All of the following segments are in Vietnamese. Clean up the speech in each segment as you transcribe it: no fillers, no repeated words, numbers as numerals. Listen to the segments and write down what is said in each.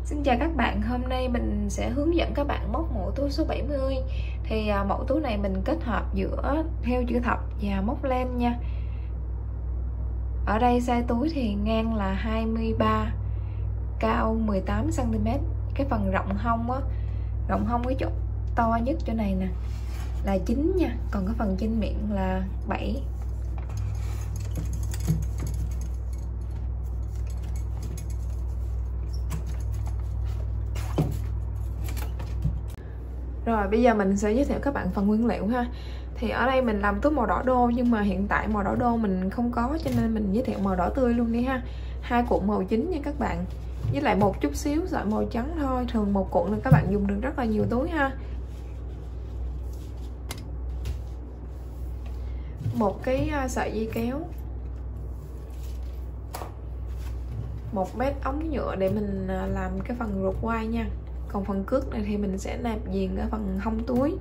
Xin chào các bạn, hôm nay mình sẽ hướng dẫn các bạn móc mẫu túi số 70. Thì mẫu túi này mình kết hợp giữa theo chữ thập và móc len nha. Ở đây size túi thì ngang là 23, cao 18 cm. Cái phần rộng hông á, rộng hông cái chỗ to nhất chỗ này nè là 9 nha, còn cái phần trên miệng là 7. Rồi bây giờ mình sẽ giới thiệu các bạn phần nguyên liệu ha. Thì ở đây mình làm túi màu đỏ đô, nhưng mà hiện tại màu đỏ đô mình không có, cho nên mình giới thiệu màu đỏ tươi luôn đi ha. 2 cuộn màu chính nha các bạn, với lại một chút xíu sợi màu trắng thôi. Thường một cuộn là các bạn dùng được rất là nhiều túi ha. Một cái sợi dây kéo, 1 mét ống nhựa để mình làm cái phần ruột quai nha. Còn phần cước này thì mình sẽ nạp viền ở phần hông túi.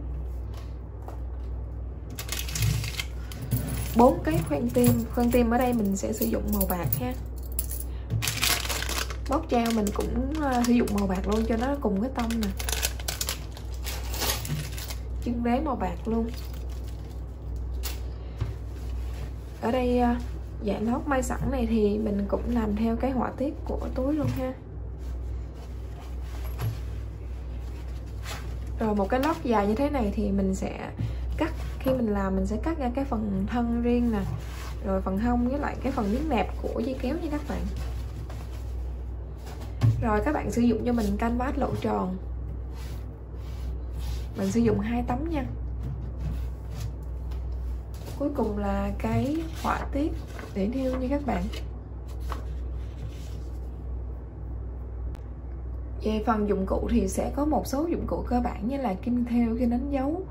4 cái khoan tim ở đây mình sẽ sử dụng màu bạc ha. Móc treo mình cũng sử dụng màu bạc luôn cho nó cùng cái tông nè. Chân đế màu bạc luôn. Ở đây dải lót may sẵn này thì mình cũng làm theo cái họa tiết của túi luôn ha. Rồi một cái lót dài như thế này thì mình sẽ cắt, khi mình làm mình sẽ cắt ra cái phần thân riêng nè, rồi phần hông với lại cái phần miếng nẹp của dây kéo nha các bạn. Rồi các bạn sử dụng cho mình canvas lỗ tròn, mình sử dụng 2 tấm nha. Cuối cùng là cái họa tiết để thêu nha các bạn. Về phần dụng cụ thì sẽ có một số dụng cụ cơ bản như là kim thêu, kim đánh dấu,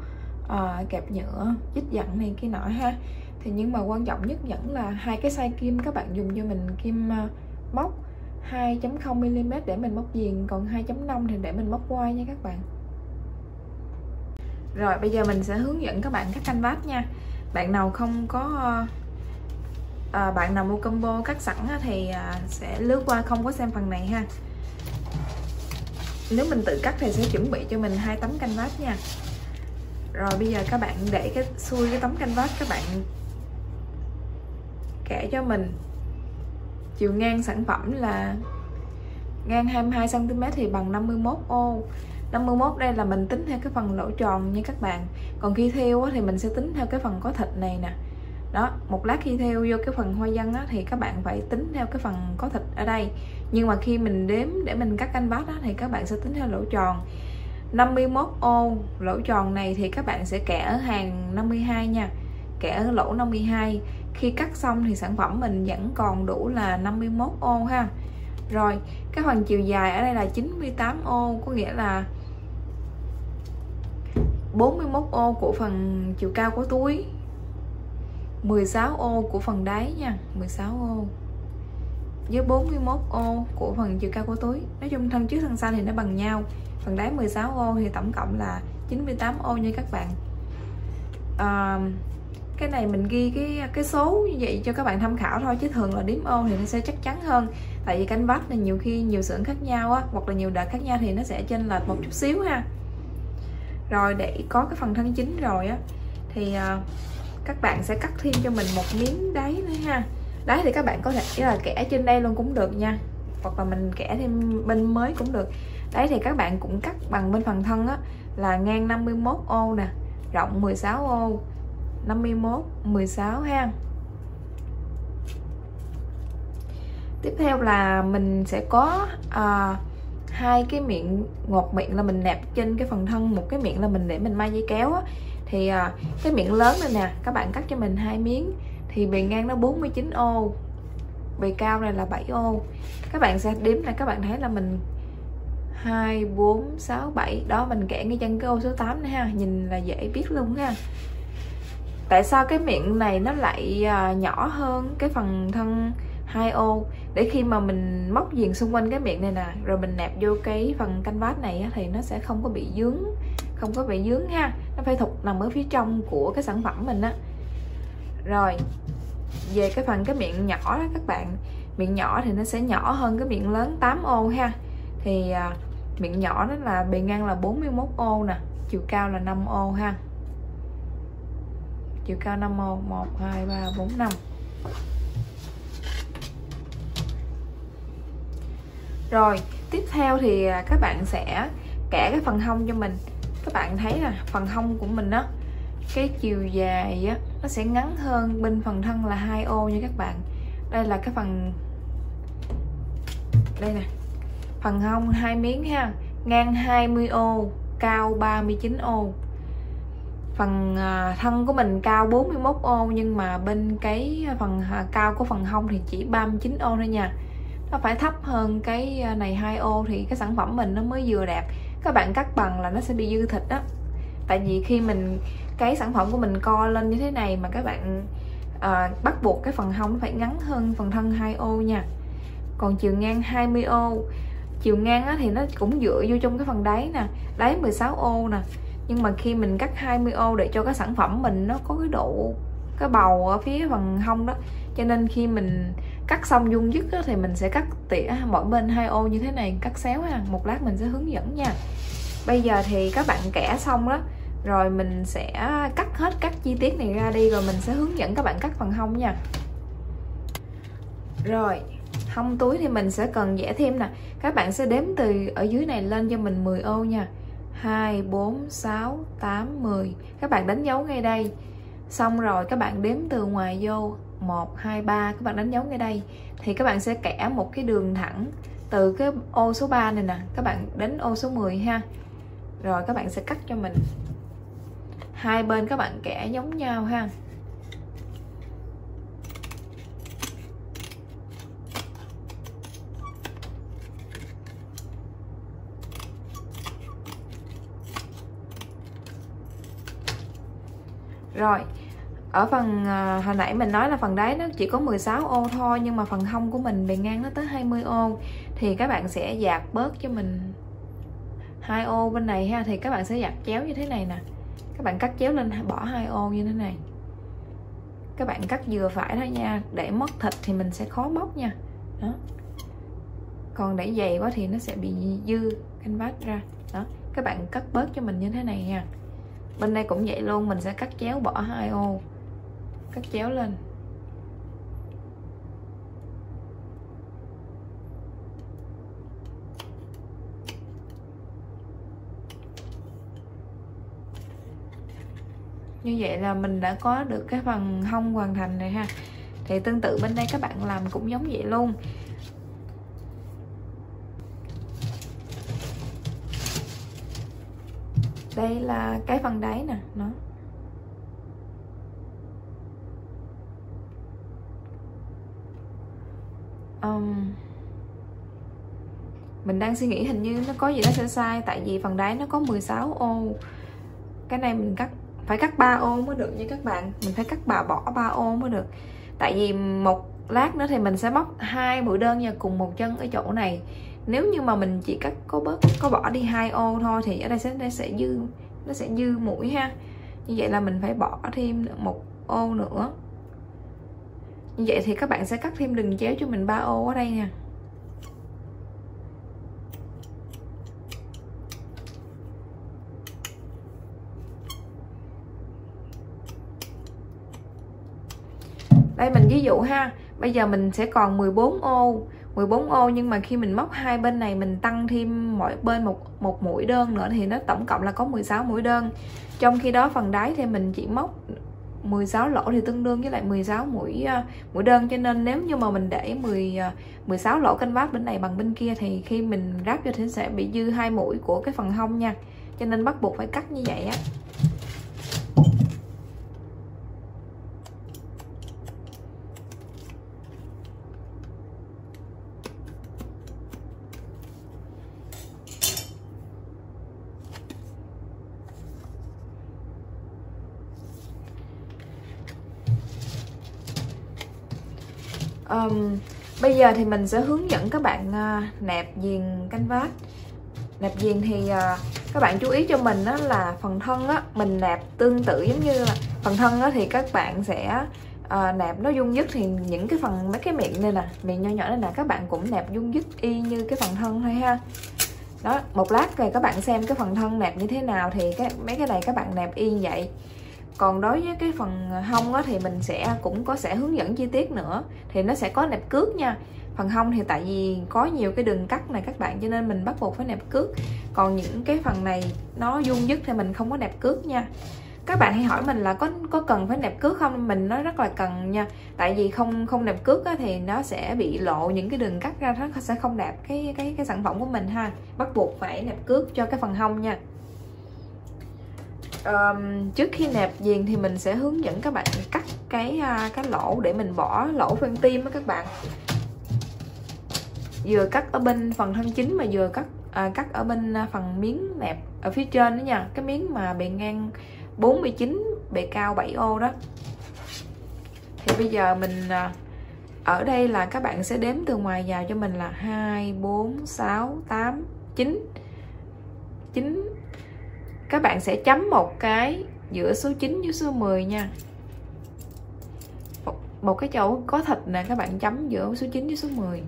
kẹp nhựa, chích dặn này kia nọ ha. Thì nhưng mà quan trọng nhất vẫn là 2 cái size kim. Các bạn dùng cho mình kim móc 2.0 mm để mình móc viền, còn 2.5 thì để mình móc quai nha các bạn. Rồi bây giờ mình sẽ hướng dẫn các bạn cắt canvas nha. Bạn nào không có bạn nào mua combo cắt sẵn thì sẽ lướt qua, không có xem phần này ha. Nếu mình tự cắt thì sẽ chuẩn bị cho mình 2 tấm canvas nha. Rồi bây giờ các bạn để cái xuôi cái tấm canvas, các bạn kẻ cho mình chiều ngang sản phẩm là ngang 22 cm thì bằng 51 ô. 51 đây là mình tính theo cái phần lỗ tròn nha các bạn. Còn khi thêu thì mình sẽ tính theo cái phần có thịt này nè. Đó, một lát khi thêu vô cái phần hoa văn thì các bạn phải tính theo cái phần có thịt ở đây. Nhưng mà khi mình đếm để mình cắt canvas thì các bạn sẽ tính theo lỗ tròn. 51 ô lỗ tròn này thì các bạn sẽ kẻ ở hàng 52 nha. Kẻ ở lỗ 52. Khi cắt xong thì sản phẩm mình vẫn còn đủ là 51 ô ha. Rồi, cái phần chiều dài ở đây là 98 ô, có nghĩa là 41 ô của phần chiều cao của túi, 16 ô của phần đáy nha, 16 ô với 41 ô của phần chiều cao của túi. Nói chung thân trước thân sau thì nó bằng nhau. Phần đáy 16 ô thì tổng cộng là 98 ô nha các bạn. Cái này mình ghi cái số như vậy cho các bạn tham khảo thôi, chứ thường là đếm ô thì nó sẽ chắc chắn hơn. Tại vì canvas này nhiều khi nhiều xưởng khác nhau á, hoặc là nhiều đợt khác nhau thì nó sẽ chênh lệch một chút xíu ha. Rồi để có cái phần thân chính rồi á thì các bạn sẽ cắt thêm cho mình một miếng đáy nữa ha. Đáy thì các bạn có thể là kẻ trên đây luôn cũng được nha, hoặc là mình kẻ thêm bên mới cũng được. Đấy thì các bạn cũng cắt bằng bên phần thân á là ngang 51 ô nè, rộng 16 ô, 51, 16 ha. Tiếp theo là mình sẽ có 2 cái miệng, một miệng là mình nẹp trên cái phần thân, một cái miệng là mình để mình may dây kéo á. Thì cái miệng lớn này nè, các bạn cắt cho mình 2 miếng thì bề ngang nó 49 ô, bề cao này là 7 ô. Các bạn sẽ đếm này, các bạn thấy là mình 2, 4, 6, 7. Đó, mình kẻ ngay chân cái ô số 8 này ha, nhìn là dễ biết luôn ha. Tại sao cái miệng này nó lại nhỏ hơn cái phần thân 2 ô? Để khi mà mình móc viền xung quanh cái miệng này nè, rồi mình nạp vô cái phần canvas này thì nó sẽ không có bị dướng, không có bị dướng ha. Nó phải thục nằm ở phía trong của cái sản phẩm mình á. Rồi về cái phần cái miệng nhỏ đó các bạn, miệng nhỏ thì nó sẽ nhỏ hơn cái miệng lớn 8 ô ha. Thì miệng nhỏ đó là bề ngang là 41 ô nè, chiều cao là 5 ô ha. Chiều cao 5 ô, 1, 2, 3, 4, 5. Rồi, tiếp theo thì các bạn sẽ kẻ cái phần hông cho mình. Các bạn thấy là phần hông của mình á, cái chiều dài á, nó sẽ ngắn hơn bên phần thân là 2 ô nha các bạn. Đây là cái phần, đây nè, phần hông 2 miếng ha, ngang 20 ô, cao 39 ô. Phần thân của mình cao 41 ô, nhưng mà bên cái phần cao của phần hông thì chỉ 39 ô thôi nha. Nó phải thấp hơn cái này 2 ô thì cái sản phẩm mình nó mới vừa đẹp. Các bạn cắt bằng là nó sẽ bị dư thịt đó. Tại vì khi mình cái sản phẩm của mình co lên như thế này mà các bạn bắt buộc cái phần hông nó phải ngắn hơn phần thân 2 ô nha. Còn chiều ngang 20 ô, chiều ngang á, thì nó cũng dựa vô trong cái phần đáy nè, đáy 16 ô nè. Nhưng mà khi mình cắt 20 ô để cho cái sản phẩm mình nó có cái độ, cái bầu ở phía phần hông đó, cho nên khi mình cắt xong vuông dứt á, thì mình sẽ cắt tỉa mỗi bên 2 ô như thế này, cắt xéo ha. Một lát mình sẽ hướng dẫn nha. Bây giờ thì các bạn kẻ xong đó, rồi mình sẽ cắt hết các chi tiết này ra đi, rồi mình sẽ hướng dẫn các bạn cắt phần hông nha. Rồi, hông túi thì mình sẽ cần vẽ thêm nè. Các bạn sẽ đếm từ ở dưới này lên cho mình 10 ô nha. 2, 4, 6, 8, 10. Các bạn đánh dấu ngay đây. Xong rồi các bạn đếm từ ngoài vô 1, 2, 3. Các bạn đánh dấu ngay đây. Thì các bạn sẽ kẻ một cái đường thẳng từ cái ô số 3 này nè, các bạn đến ô số 10 ha. Rồi các bạn sẽ cắt cho mình. Hai bên các bạn kẻ giống nhau ha. Rồi, ở phần hồi nãy mình nói là phần đáy nó chỉ có 16 ô thôi, nhưng mà phần hông của mình bề ngang nó tới 20 ô. Thì các bạn sẽ dạt bớt cho mình 2 ô bên này ha. Thì các bạn sẽ dạt chéo như thế này nè. Các bạn cắt chéo lên, bỏ 2 ô như thế này. Các bạn cắt vừa phải thôi nha. Để mất thịt thì mình sẽ khó bóc nha. Đó. Còn để dày quá thì nó sẽ bị dư canvas ra. Đó. Các bạn cắt bớt cho mình như thế này nha. Bên đây cũng vậy luôn, mình sẽ cắt chéo bỏ 2 ô. Cắt chéo lên. Như vậy là mình đã có được cái phần hông hoàn thành rồi ha. Thì tương tự bên đây các bạn làm cũng giống vậy luôn. Đây là cái phần đáy nè, nó. Mình đang suy nghĩ hình như nó có gì đó sai sai. Tại vì phần đáy nó có 16 ô. Cái này mình phải cắt 3 ô mới được nha các bạn. Mình phải cắt bỏ 3 ô mới được. Tại vì một lát nữa thì mình sẽ móc 2 mũi đơn và cùng một chân ở chỗ này. Nếu như mà mình chỉ cắt có bỏ đi 2 ô thôi thì ở đây nó sẽ dư mũi ha. Như vậy là mình phải bỏ thêm một ô nữa. Như vậy thì các bạn sẽ cắt thêm đường chéo cho mình 3 ô ở đây nè. Đây mình ví dụ ha. Bây giờ mình sẽ còn 14 ô. 14 ô nhưng mà khi mình móc hai bên này mình tăng thêm mỗi bên một mũi đơn nữa thì nó tổng cộng là có 16 mũi đơn. Trong khi đó phần đáy thì mình chỉ móc 16 lỗ thì tương đương với lại 16 mũi đơn, cho nên nếu như mà mình để 16 lỗ canvas bên này bằng bên kia thì khi mình ráp vô thì sẽ bị dư 2 mũi của cái phần hông nha. Cho nên bắt buộc phải cắt như vậy á. Bây giờ thì mình sẽ hướng dẫn các bạn nẹp viền canvas. Nẹp viền thì các bạn chú ý cho mình đó là phần thân á, mình nẹp tương tự giống như là phần thân á, thì các bạn sẽ nẹp nó vuông vức. Thì những cái phần mấy cái miệng này nè, miệng nhỏ nhỏ này nè, các bạn cũng nẹp vuông vức y như cái phần thân thôi ha. Đó, một lát rồi các bạn xem cái phần thân nẹp như thế nào thì mấy cái này các bạn nẹp y vậy. Còn đối với cái phần hông á, thì mình cũng sẽ hướng dẫn chi tiết nữa, thì nó sẽ có nẹp cước nha. Phần hông thì tại vì có nhiều cái đường cắt này các bạn, cho nên mình bắt buộc phải nẹp cước. Còn những cái phần này nó vuông vức thì mình không có nẹp cước nha. Các bạn hay hỏi mình là có cần phải nẹp cước không? Mình nói rất là cần nha. Tại vì không nẹp cước á, thì nó sẽ bị lộ những cái đường cắt ra, nó sẽ không đẹp cái sản phẩm của mình ha. Bắt buộc phải nẹp cước cho cái phần hông nha. Trước khi nẹp viền thì mình sẽ hướng dẫn các bạn cắt cái lỗ để mình bỏ lỗ van tim á các bạn. Vừa cắt ở bên phần thân chính mà vừa cắt ở bên phần miếng nẹp ở phía trên đó nha. Cái miếng mà bề ngang 49, bề cao 7 ô đó. Thì bây giờ mình ở đây là các bạn sẽ đếm từ ngoài vào cho mình là 2, 4, 6, 8, 9. Các bạn sẽ chấm một cái giữa số 9 với số 10 nha. Một cái chỗ có thịt nè, các bạn chấm giữa số 9 với số 10.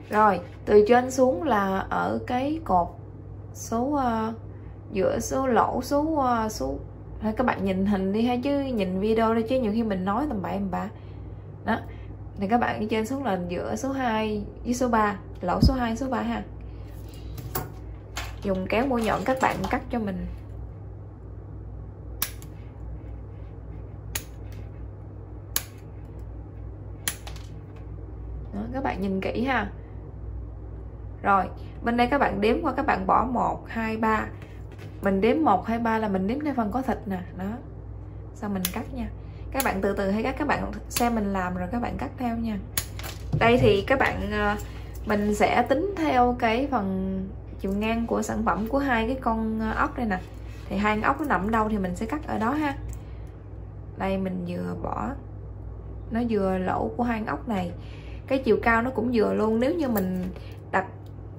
Rồi, từ trên xuống là ở cái cột số giữa số lỗ số các bạn nhìn hình đi hay chứ nhìn video đi, chứ nhiều khi mình nói tầm bậy bạ. Đó. Thì các bạn đi trên xuống là giữa số 2 với số 3, lỗ số 2 số 3 ha. Dùng kéo mũi nhọn các bạn cắt cho mình. Đó, các bạn nhìn kỹ ha. Rồi, bên đây các bạn đếm qua, các bạn bỏ 1, 2, 3. Mình đếm 1, 2, 3 là mình đếm cái phần có thịt nè. Đó. Xong mình cắt nha. Các bạn từ từ hay các bạn xem mình làm rồi các bạn cắt theo nha. Đây thì các bạn mình sẽ tính theo cái phần chiều ngang của sản phẩm của hai cái con ốc đây nè. Thì hai con ốc nó nằm đâu thì mình sẽ cắt ở đó ha. Đây mình vừa bỏ, nó vừa lỗ của hai con ốc này. Cái chiều cao nó cũng vừa luôn. Nếu như mình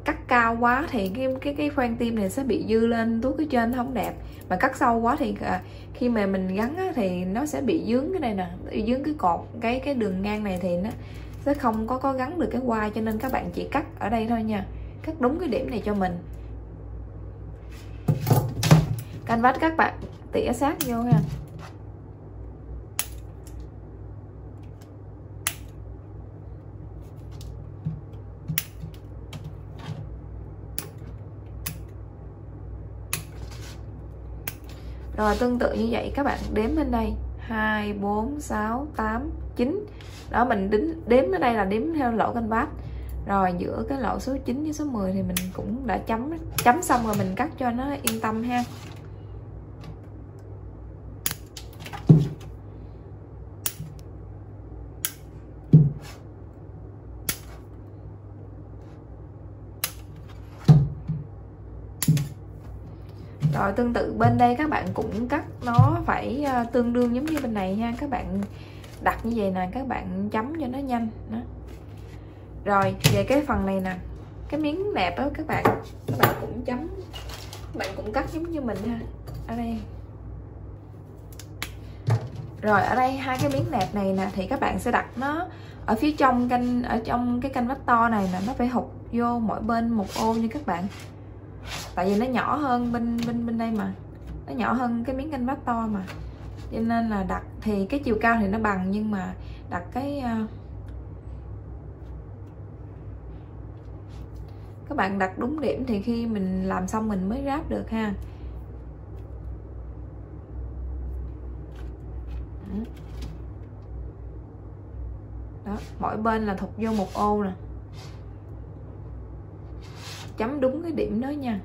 cắt cao quá thì cái khoan tim này sẽ bị dư lên tuốt cái trên không đẹp. Mà cắt sâu quá thì khi mà mình gắn á, thì nó sẽ bị dướng cái này nè, dướng cái cột cái đường ngang này thì nó sẽ không có gắn được cái quai, cho nên các bạn chỉ cắt ở đây thôi nha. Cắt đúng cái điểm này cho mình. Canvas các bạn tỉa sát vô ha. Rồi tương tự như vậy các bạn đếm bên đây 2, 4, 6, 8, 9. Đó, mình đếm ở đây là đếm theo lỗ canvas. Rồi giữa cái lỗ số 9 với số 10 thì mình cũng đã chấm xong rồi, mình cắt cho nó yên tâm ha. Rồi tương tự bên đây các bạn cũng cắt nó phải tương đương giống như bên này nha. Các bạn đặt như vậy nè, các bạn chấm cho nó nhanh đó. Rồi về cái phần này nè, cái miếng nẹp đó các bạn cũng chấm, các bạn cũng cắt giống như mình ha. Ở đây. Rồi ở đây hai cái miếng nẹp này nè thì các bạn sẽ đặt nó ở phía trong ở trong cái canvas to này nè, nó phải hụt vô mỗi bên một ô như các bạn. Tại vì nó nhỏ hơn bên đây mà, nó nhỏ hơn cái miếng canvas to mà, cho nên là đặt thì cái chiều cao thì nó bằng, nhưng mà đặt cái các bạn đặt đúng điểm thì khi mình làm xong mình mới ráp được ha. Đó, mỗi bên là thụt vô một ô nè, chấm đúng cái điểm đó nha.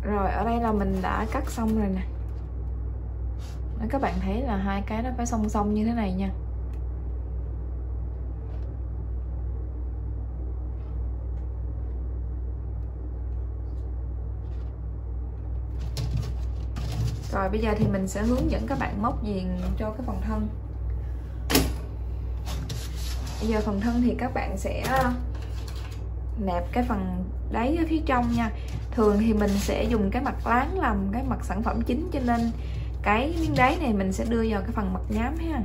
Rồi ở đây là mình đã cắt xong rồi nè. Đó, các bạn thấy là hai cái nó phải song song như thế này nha. Rồi bây giờ thì mình sẽ hướng dẫn các bạn móc viền cho cái phần thân. Bây giờ phần thân thì các bạn sẽ nẹp cái phần đáy ở phía trong nha. Thường thì mình sẽ dùng cái mặt láng làm cái mặt sản phẩm chính, cho nên cái miếng đáy này mình sẽ đưa vào cái phần mặt nhám ha.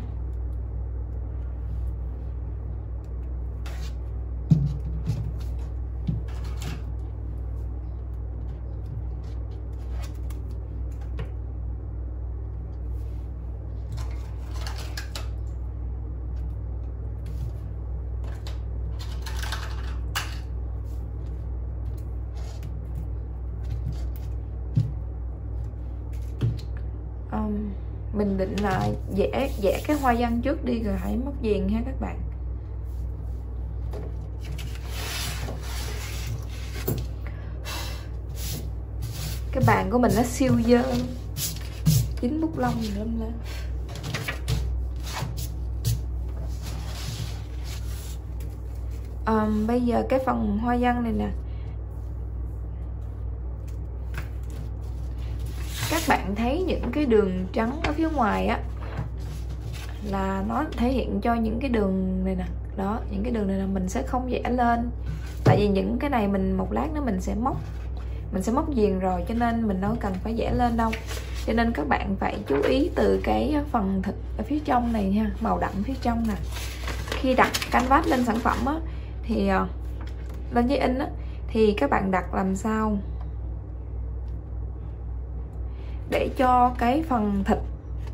Mình định là vẽ cái hoa văn trước đi rồi hãy móc viền ha các bạn. Cái bàn của mình nó siêu dơ, dính bút lông gì lắm lên. Bây giờ cái phần hoa văn này nè, các bạn thấy những cái đường trắng ở phía ngoài á là nó thể hiện cho những cái đường này nè. Đó, những cái đường này là mình sẽ không vẽ lên, tại vì những cái này mình một lát nữa mình sẽ móc viền rồi, cho nên mình đâu cần phải vẽ lên đâu. Cho nên các bạn phải chú ý từ cái phần thịt ở phía trong này nha, màu đậm phía trong nè. Khi đặt canvas lên sản phẩm á, thì lên giấy in á, thì các bạn đặt làm sao để cho cái phần thịt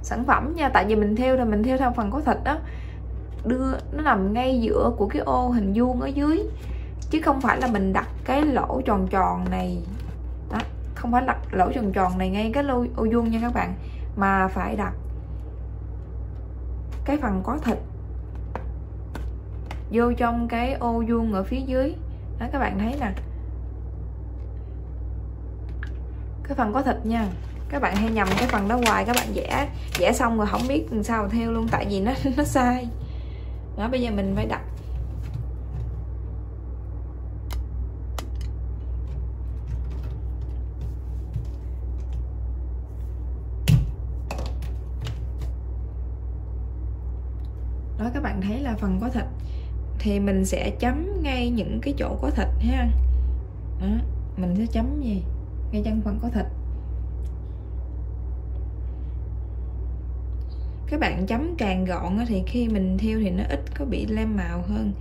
sản phẩm nha, tại vì mình theo thì mình theo theo phần có thịt đó, đưa nó nằm ngay giữa của cái ô hình vuông ở dưới, chứ không phải là mình đặt cái lỗ tròn tròn này đó, không phải đặt lỗ tròn tròn này ngay cái ô vuông nha các bạn, mà phải đặt cái phần có thịt vô trong cái ô vuông ở phía dưới đó, các bạn thấy nè, cái phần có thịt nha. Các bạn hay nhầm cái phần đó hoài, các bạn vẽ xong rồi không biết làm sao theo luôn, tại vì nó sai đó. Bây giờ mình phải đặt đó, các bạn thấy là phần có thịt thì mình sẽ chấm ngay những cái chỗ có thịt ha. Đó, mình sẽ chấm gì ngay chân phần có thịt. Các bạn chấm càng gọn thì khi mình thiêu thì nó ít có bị lem màu hơn.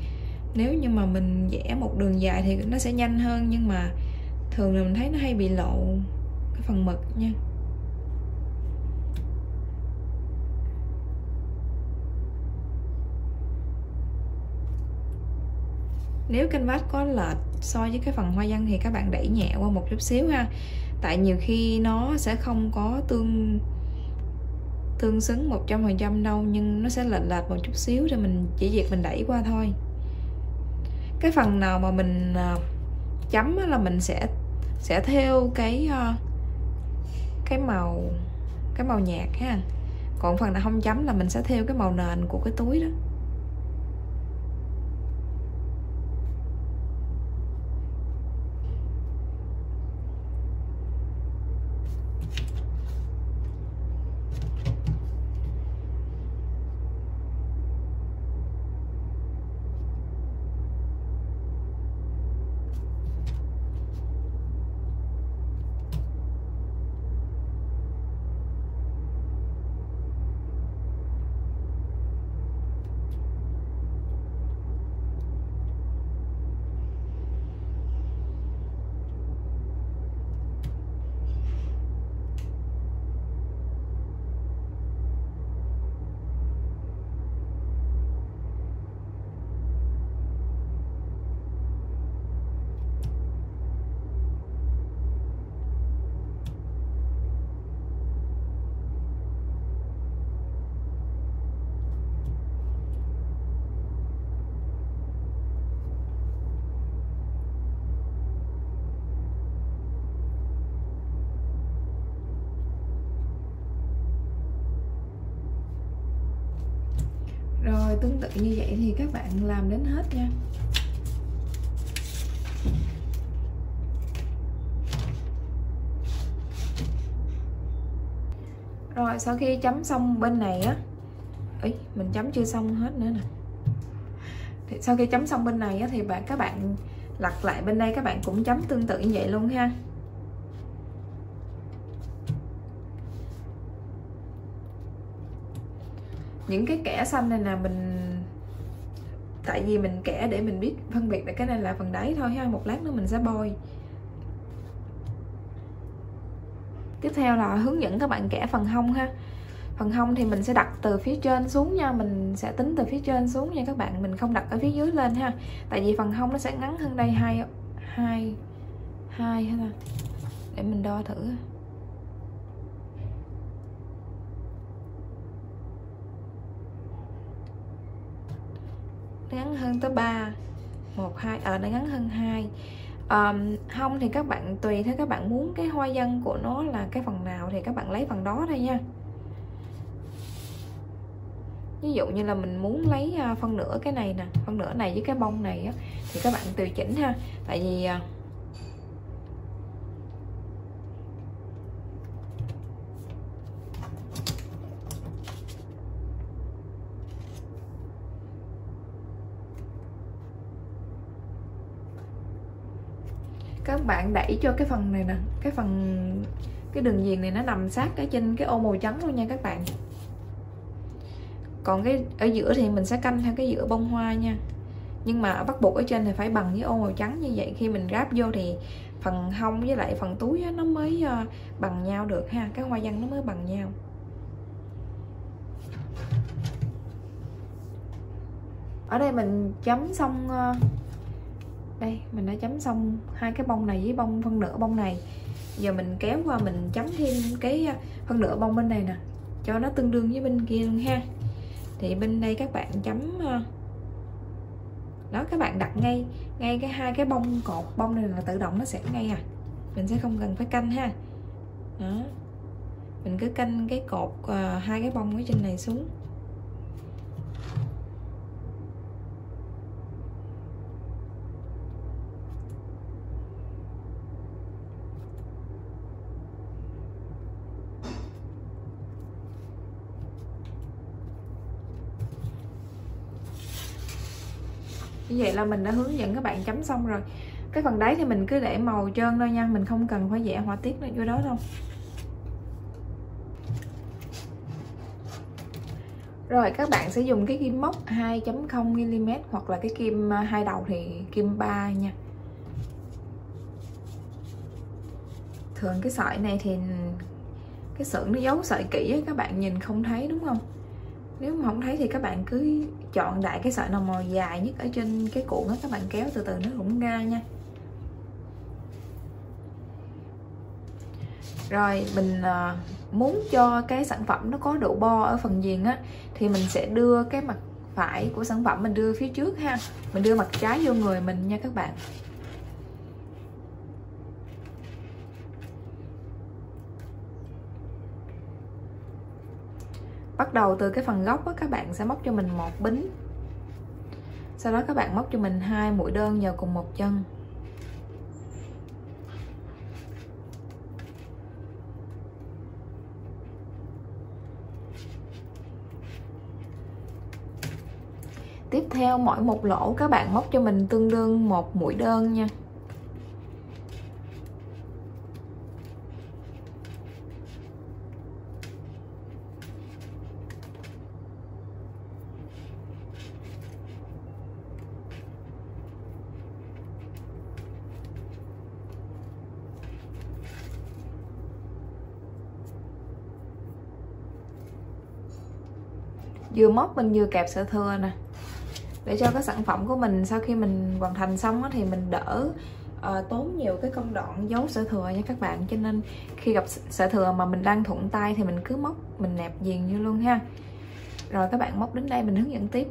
Nếu như mà mình vẽ một đường dài thì nó sẽ nhanh hơn, nhưng mà thường là mình thấy nó hay bị lộ cái phần mực nha. Nếu canvas có lệch so với cái phần hoa văn thì các bạn đẩy nhẹ qua một chút xíu ha, tại nhiều khi nó sẽ không có tương xứng 100% đâu, nhưng nó sẽ lệch một chút xíu, rồi mình chỉ việc mình đẩy qua thôi. Cái phần nào mà mình chấm là mình sẽ theo cái màu nhạt ha, còn phần nào không chấm là mình sẽ theo cái màu nền của cái túi đó. Rồi tương tự như vậy thì các bạn làm đến hết nha. Rồi sau khi chấm xong bên này á, mình chấm chưa xong hết nữa nè. Thì sau khi chấm xong bên này thì các bạn lật lại bên đây, các bạn cũng chấm tương tự như vậy luôn ha. Những cái kẻ xanh này là tại vì mình kẻ để mình biết phân biệt là cái này là phần đáy thôi ha, một lát nữa mình sẽ bôi. Tiếp theo là hướng dẫn các bạn kẻ phần hông ha. Phần hông thì mình sẽ đặt từ phía trên xuống nha, mình sẽ tính từ phía trên xuống nha các bạn, mình không đặt ở phía dưới lên ha. Tại vì phần hông nó sẽ ngắn hơn đây hai ha. Để mình đo thử. Nó ngắn hơn tới 3, 1, 2, nó ngắn hơn 2. Hông thì các bạn tùy theo các bạn muốn cái hoa văn của nó là cái phần nào thì các bạn lấy phần đó thôi nha. Ví dụ như là mình muốn lấy phân nửa cái này nè, phân nửa này với cái bông này á, thì các bạn tùy chỉnh ha. Tại vì các bạn đẩy cho cái phần này nè, cái đường viền này nó nằm sát ở trên cái ô màu trắng luôn nha các bạn. Còn cái ở giữa thì mình sẽ canh theo cái giữa bông hoa nha. Nhưng mà bắt buộc ở trên thì phải bằng với ô màu trắng, như vậy khi mình ráp vô thì phần hông với lại phần túi nó mới bằng nhau được ha, cái hoa văn nó mới bằng nhau. Ở đây mình chấm xong, đây mình đã chấm xong hai cái bông này với phân nửa bông này. Giờ mình kéo qua mình chấm thêm cái phân nửa bông bên này nè, cho nó tương đương với bên kia luôn ha. Thì bên đây các bạn chấm đó, các bạn đặt ngay cái hai cái cột bông này là tự động nó sẽ ngay mình sẽ không cần phải canh ha. Đó, mình cứ canh cái cột hai cái bông ở trên này xuống. Như vậy là mình đã hướng dẫn các bạn chấm xong rồi. Cái phần đáy thì mình cứ để màu trơn thôi nha, mình không cần phải vẽ họa tiết vô đó đâu. Rồi các bạn sẽ dùng cái kim móc 2.0mm hoặc là cái kim hai đầu thì kim 3 nha. Thường cái sợi này thì cái sợi nó giấu sợi kỹ ấy, các bạn nhìn không thấy đúng không? Nếu mà không thấy thì các bạn cứ chọn đại cái sợi nào màu dài nhất ở trên cái cuộn đó, các bạn kéo từ từ nó cũng ra nha. Rồi mình muốn cho cái sản phẩm nó có độ bo ở phần viền á, thì mình sẽ đưa cái mặt phải của sản phẩm mình đưa phía trước ha, mình đưa mặt trái vô người mình nha các bạn. Bắt đầu từ cái phần góc đó, các bạn sẽ móc cho mình một bính, sau đó các bạn móc cho mình 2 mũi đơn vào cùng một chân. Tiếp theo mỗi một lỗ các bạn móc cho mình tương đương 1 mũi đơn nha. Vừa móc mình vừa kẹp sợi thừa nè, để cho cái sản phẩm của mình sau khi mình hoàn thành xong thì mình đỡ tốn nhiều cái công đoạn giấu sợi thừa nha các bạn. Cho nên khi gặp sợi thừa mà mình đang thuận tay thì mình cứ móc, mình nẹp viền như luôn ha. Rồi các bạn móc đến đây mình hướng dẫn tiếp.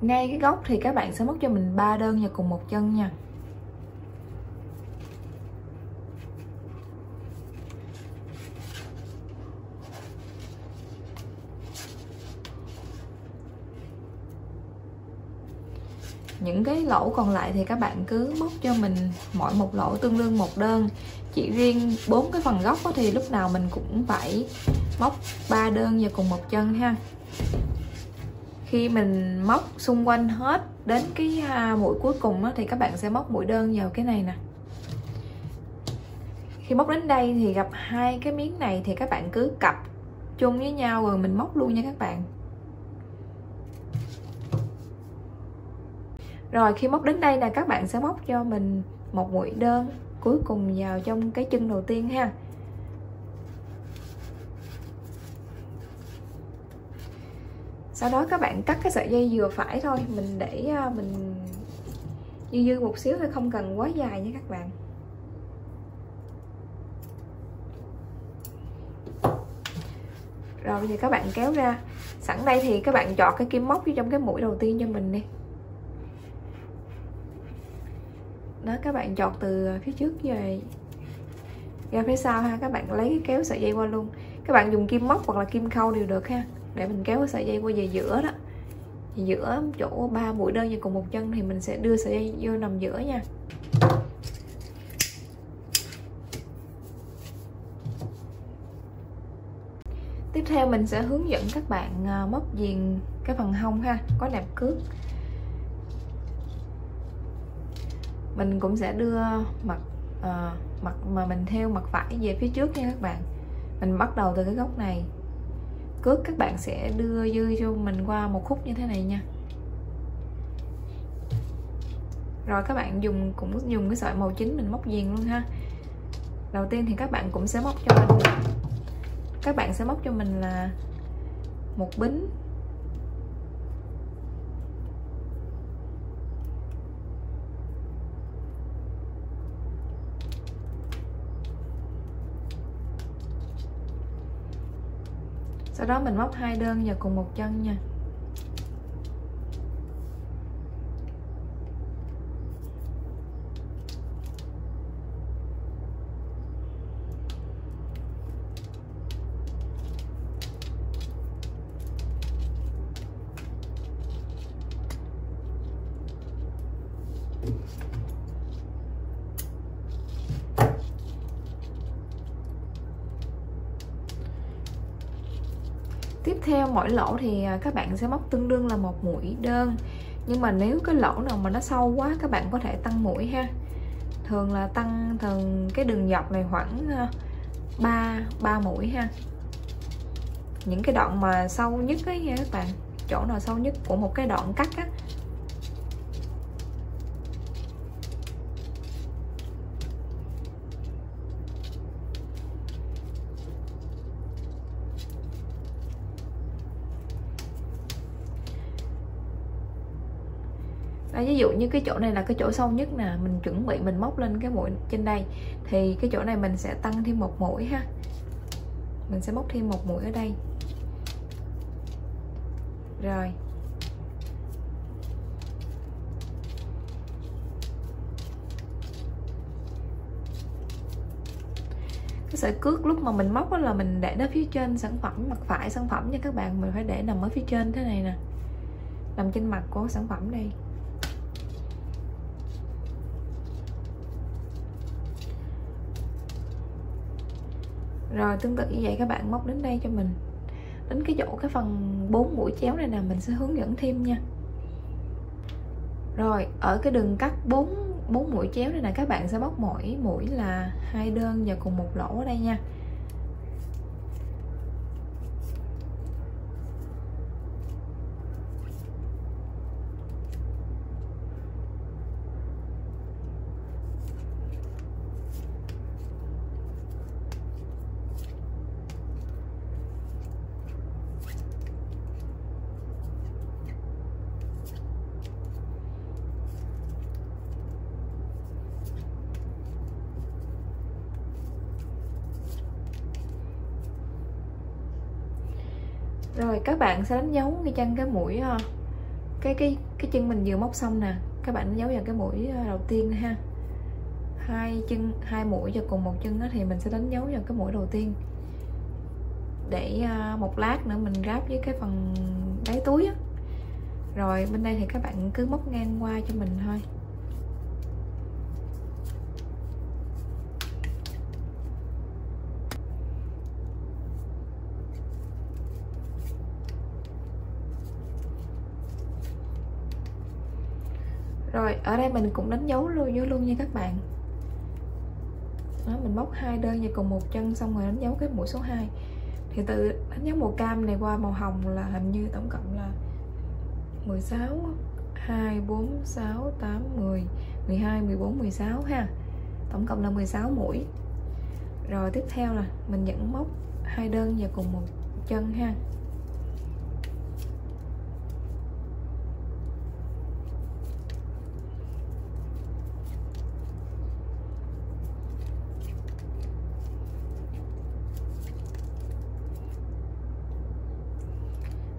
Ngay cái góc thì các bạn sẽ móc cho mình 3 đơn vào cùng một chân nha. Những cái lỗ còn lại thì các bạn cứ móc cho mình mỗi một lỗ tương đương 1 đơn. Chỉ riêng 4 cái phần góc thì lúc nào mình cũng phải móc 3 đơn vào cùng một chân ha. Khi mình móc xung quanh hết đến cái mũi cuối cùng đó, thì các bạn sẽ móc mũi đơn vào cái này nè. Khi móc đến đây thì gặp hai cái miếng này thì các bạn cứ cặp chung với nhau rồi mình móc luôn nha các bạn. Rồi khi móc đến đây là các bạn sẽ móc cho mình một mũi đơn cuối cùng vào trong cái chân đầu tiên ha. Sau đó các bạn cắt cái sợi dây vừa phải thôi, mình để mình dư một xíu thôi, không cần quá dài nha các bạn. Rồi bây giờ các bạn kéo ra. Sẵn đây thì các bạn chọt cái kim móc vô trong cái mũi đầu tiên cho mình đi. Đó, các bạn chọt từ phía trước về ra phía sau ha. Các bạn lấy cái kéo sợi dây qua luôn. Các bạn dùng kim móc hoặc là kim khâu đều được ha, để mình kéo cái sợi dây qua về giữa đó. Giữa chỗ 3 mũi đơn vào cùng một chân thì mình sẽ đưa sợi dây vô nằm giữa nha. Tiếp theo mình sẽ hướng dẫn các bạn móc viền cái phần hông ha, có nẹp cước. Mình cũng sẽ đưa mặt mà mình theo mặt phải về phía trước nha các bạn. Mình bắt đầu từ cái góc này. Cước các bạn sẽ đưa dư cho mình qua một khúc như thế này nha. Rồi các bạn cũng dùng cái sợi màu chính mình móc viền luôn ha. Đầu tiên thì các bạn cũng sẽ móc cho mình, các bạn sẽ móc cho mình là một bính. Sau đó mình móc 2 đơn vào cùng một chân nha. Tiếp theo mỗi lỗ thì các bạn sẽ móc tương đương là một mũi đơn. Nhưng mà nếu cái lỗ nào mà nó sâu quá các bạn có thể tăng mũi ha. Thường là tăng cái đường dọc này khoảng 3 mũi ha. Những cái đoạn mà sâu nhất ấy nha các bạn, chỗ nào sâu nhất của một cái đoạn cắt á. Đây, ví dụ như cái chỗ này là cái chỗ sâu nhất nè, mình chuẩn bị mình móc lên cái mũi trên đây thì cái chỗ này mình sẽ tăng thêm một mũi ha. Mình sẽ móc thêm một mũi ở đây. Rồi. Cái sợi cước lúc mà mình móc đó là mình để nó phía trên sản phẩm, mặt phải sản phẩm nha các bạn, mình phải để nằm ở phía trên thế này nè, nằm trên mặt của sản phẩm đây. Rồi tương tự như vậy các bạn móc đến đây cho mình, đến cái chỗ cái phần 4 mũi chéo này nè mình sẽ hướng dẫn thêm nha. Rồi ở cái đường cắt 4 mũi chéo này nè các bạn sẽ móc mỗi mũi là 2 đơn vào cùng một lỗ ở đây nha. Rồi các bạn sẽ đánh dấu ngay chân cái mũi cái chân mình vừa móc xong nè, các bạn đánh dấu vào cái mũi đầu tiên ha. Hai mũi vào cùng một chân đó thì mình sẽ đánh dấu vào cái mũi đầu tiên. Để một lát nữa mình ráp với cái phần đáy túi á. Rồi bên đây thì các bạn cứ móc ngang qua cho mình thôi. Rồi ở đây mình cũng đánh dấu luôn nha các bạn. Đó, mình móc 2 đơn và cùng một chân xong rồi đánh dấu cái mũi số 2. Thì từ đánh dấu màu cam này qua màu hồng là hình như tổng cộng là 16, 2, 4, 6, 8, 10, 12, 14, 16 ha. Tổng cộng là 16 mũi. Rồi tiếp theo là mình vẫn móc 2 đơn và cùng một chân ha.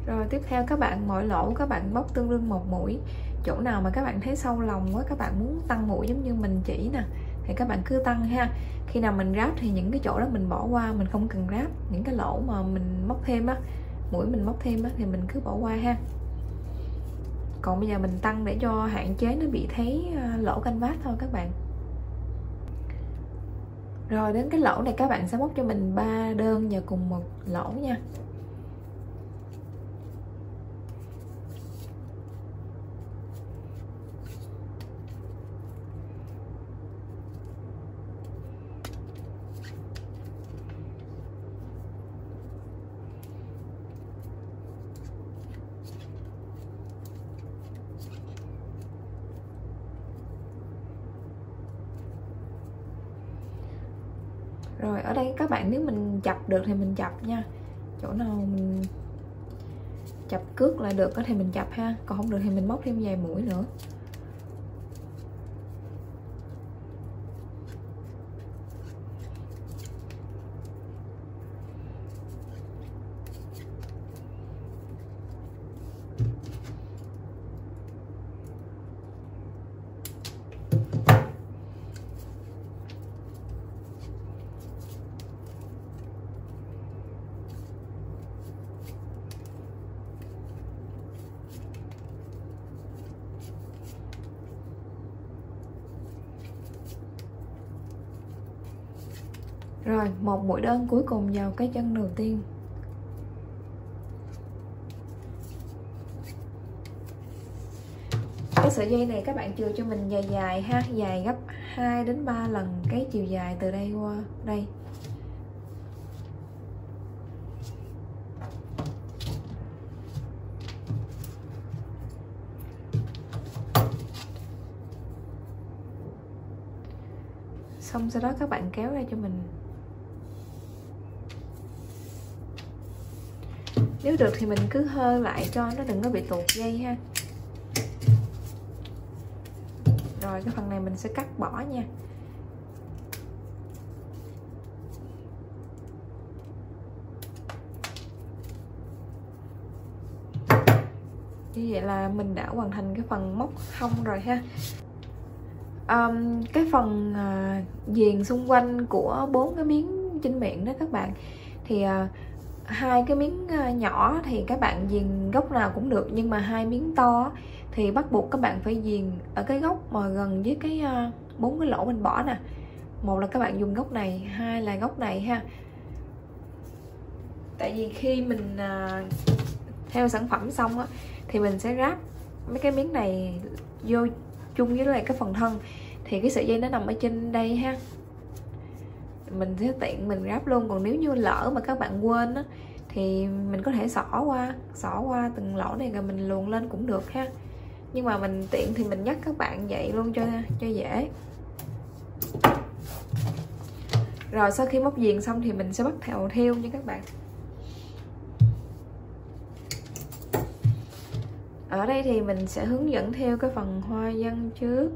Rồi tiếp theo các bạn, mỗi lỗ các bạn móc tương đương 1 mũi. Chỗ nào mà các bạn thấy sâu lòng quá, các bạn muốn tăng mũi giống như mình chỉ nè, thì các bạn cứ tăng ha. Khi nào mình ráp thì những cái chỗ đó mình bỏ qua, mình không cần ráp. Những cái lỗ mà mình móc thêm á, mũi mình móc thêm á, thì mình cứ bỏ qua ha. Còn bây giờ mình tăng để cho hạn chế nó bị thấy lỗ canvas thôi các bạn. Rồi đến cái lỗ này các bạn sẽ móc cho mình 3 đơn và cùng một lỗ nha. Rồi ở đây các bạn nếu mình chập được thì mình chập nha. Chỗ nào mình chập cước lại được thì mình chập ha. Còn không được thì mình móc thêm vài mũi nữa. Rồi một mũi đơn cuối cùng vào cái chân đầu tiên. Cái sợi dây này các bạn chừa cho mình dài dài ha, dài gấp 2 đến 3 lần cái chiều dài từ đây qua đây. Xong sau đó các bạn kéo ra cho mình. Nếu được thì mình cứ hơ lại cho nó đừng có bị tuột dây ha. Rồi cái phần này mình sẽ cắt bỏ nha. Như vậy là mình đã hoàn thành cái phần móc hông rồi ha. Cái phần viền xung quanh của 4 cái miếng trên miệng đó các bạn, thì 2 cái miếng nhỏ thì các bạn viền góc nào cũng được, nhưng mà 2 miếng to thì bắt buộc các bạn phải viền ở cái góc mà gần với cái 4 cái lỗ mình bỏ nè. Một là các bạn dùng góc này, hai là góc này ha. Tại vì khi mình theo sản phẩm xong á thì mình sẽ ráp mấy cái miếng này vô chung với lại cái phần thân, thì cái sợi dây nó nằm ở trên đây ha, mình sẽ tiện mình ráp luôn. Còn nếu như lỡ mà các bạn quên á thì mình có thể xỏ qua từng lỗ này rồi mình luồn lên cũng được ha. Nhưng mà mình tiện thì mình nhắc các bạn vậy luôn cho dễ. Rồi sau khi móc viền xong thì mình sẽ bắt đầu thêu nha các bạn. Ở đây thì mình sẽ hướng dẫn theo cái phần hoa văn trước.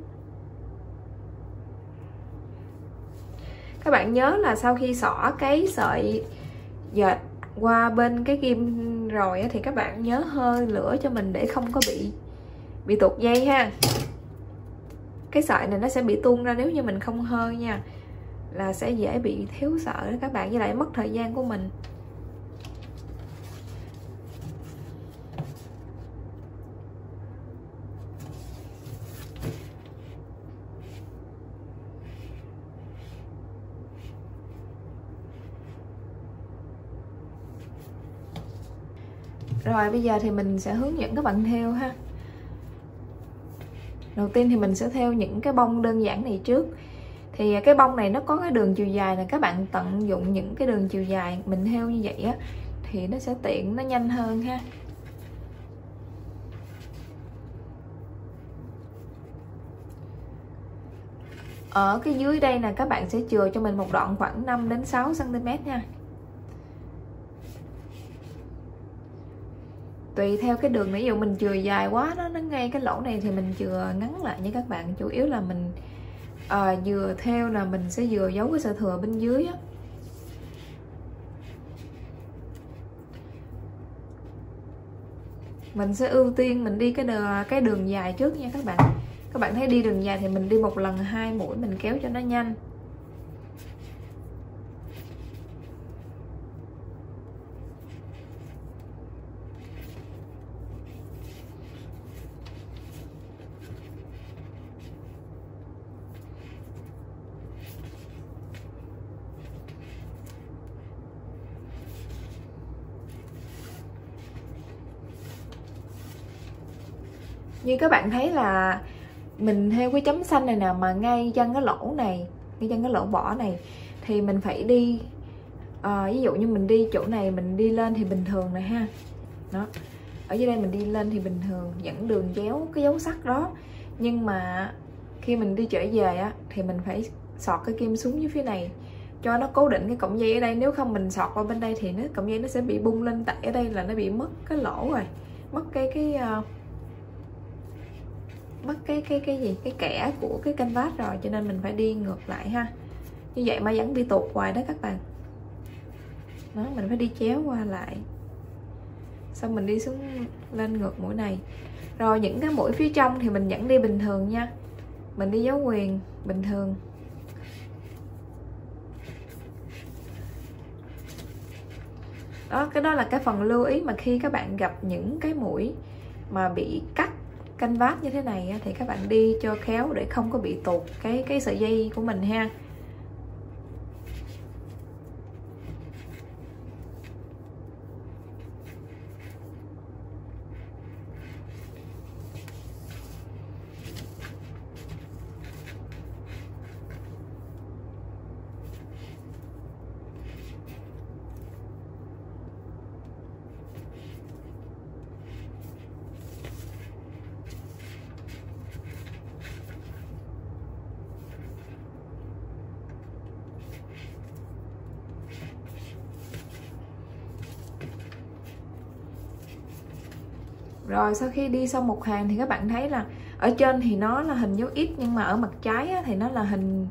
Các bạn nhớ là sau khi xỏ cái sợi dệt qua bên cái kim rồi thì các bạn nhớ hơi lửa cho mình để không có bị tuột dây ha. Cái sợi này nó sẽ bị tuôn ra nếu như mình không hơi nha, là sẽ dễ bị thiếu sợi đó các bạn, với lại mất thời gian của mình. Rồi bây giờ thì mình sẽ hướng dẫn các bạn thêu ha. Đầu tiên thì mình sẽ theo những cái bông đơn giản này trước. Thì cái bông này nó có cái đường chiều dài này, các bạn tận dụng những cái đường chiều dài mình theo như vậy á thì nó sẽ tiện, nó nhanh hơn ha. Ở cái dưới đây là các bạn sẽ chừa cho mình một đoạn khoảng 5 đến 6 cm nha. Tùy theo cái đường này, ví dụ mình chừa dài quá nó ngay cái lỗ này thì mình chừa ngắn lại nha các bạn. Chủ yếu là mình vừa theo là mình sẽ vừa giấu cái sợi thừa bên dưới á. Mình sẽ ưu tiên mình đi cái đường dài trước nha các bạn. Các bạn thấy đi đường dài thì mình đi một lần 2 mũi mình kéo cho nó nhanh. Như các bạn thấy là mình theo cái chấm xanh này nè, mà ngay chân cái lỗ này, ngay chân cái lỗ bỏ này thì mình phải đi ví dụ như mình đi chỗ này mình đi lên thì bình thường này ha. Đó. Ở dưới đây mình đi lên thì bình thường, dẫn đường chéo cái dấu sắc đó. Nhưng mà khi mình đi trở về á thì mình phải sọt cái kim xuống dưới phía này cho nó cố định cái cọng dây ở đây. Nếu không mình sọt qua bên đây thì cọng dây nó sẽ bị bung lên, tại ở đây là nó bị mất cái lỗ rồi, mất mất cái gì, cái kẽ của cái canvas rồi, cho nên mình phải đi ngược lại ha. Như vậy mà vẫn bị tụt hoài đó các bạn. Đó, mình phải đi chéo qua lại, xong mình đi xuống lên ngược mũi này. Rồi những cái mũi phía trong thì mình vẫn đi bình thường nha, mình đi dấu quyền bình thường. Đó, cái đó là cái phần lưu ý mà khi các bạn gặp những cái mũi mà bị cắt canvas như thế này thì các bạn đi cho khéo để không có bị tụt cái sợi dây của mình ha. Rồi sau khi đi xong một hàng thì các bạn thấy là ở trên thì nó là hình dấu X, nhưng mà ở mặt trái thì nó là hình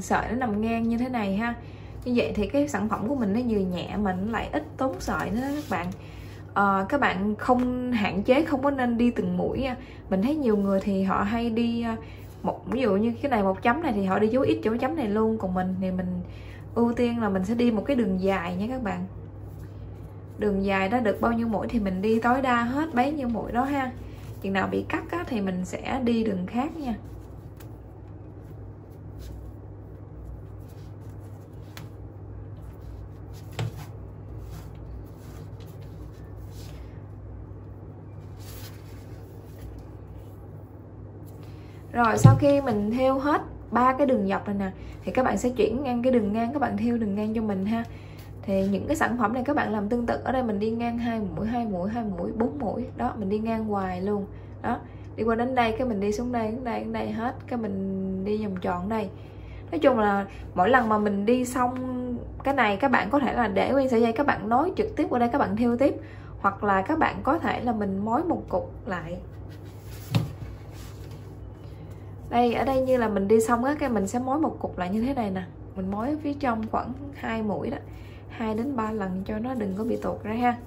sợi nó nằm ngang như thế này ha. Như vậy thì cái sản phẩm của mình nó vừa nhẹ mà nó lại ít tốn sợi nữa các bạn. Các bạn không hạn chế, không có nên đi từng mũi nha. Mình thấy nhiều người thì họ hay đi ví dụ như cái này một chấm này thì họ đi dấu X chỗ chấm này luôn, còn mình thì mình ưu tiên là mình sẽ đi một cái đường dài nha các bạn. Đường dài đó được bao nhiêu mũi thì mình đi tối đa hết bấy nhiêu mũi đó ha. Chừng nào bị cắt thì mình sẽ đi đường khác nha. Rồi sau khi mình theo hết 3 cái đường dọc này nè thì các bạn sẽ chuyển ngang cái đường ngang, các bạn theo đường ngang cho mình ha. Thì những cái sản phẩm này các bạn làm tương tự. Ở đây mình đi ngang 2 mũi, 2 mũi, 2 mũi, 4 mũi. Đó, mình đi ngang hoài luôn. Đó, đi qua đến đây cái mình đi xuống đây, đến đây hết, cái mình đi vòng tròn đây. Nói chung là mỗi lần mà mình đi xong cái này các bạn có thể là để nguyên sợi dây, các bạn nối trực tiếp qua đây các bạn theo tiếp, hoặc là các bạn có thể là mình mối một cục lại. Đây, ở đây như là mình đi xong á, cái mình sẽ mối một cục lại như thế này nè. Mình mối ở phía trong khoảng 2 mũi đó, 2 đến 3 lần cho nó đừng có bị tuột ra ha.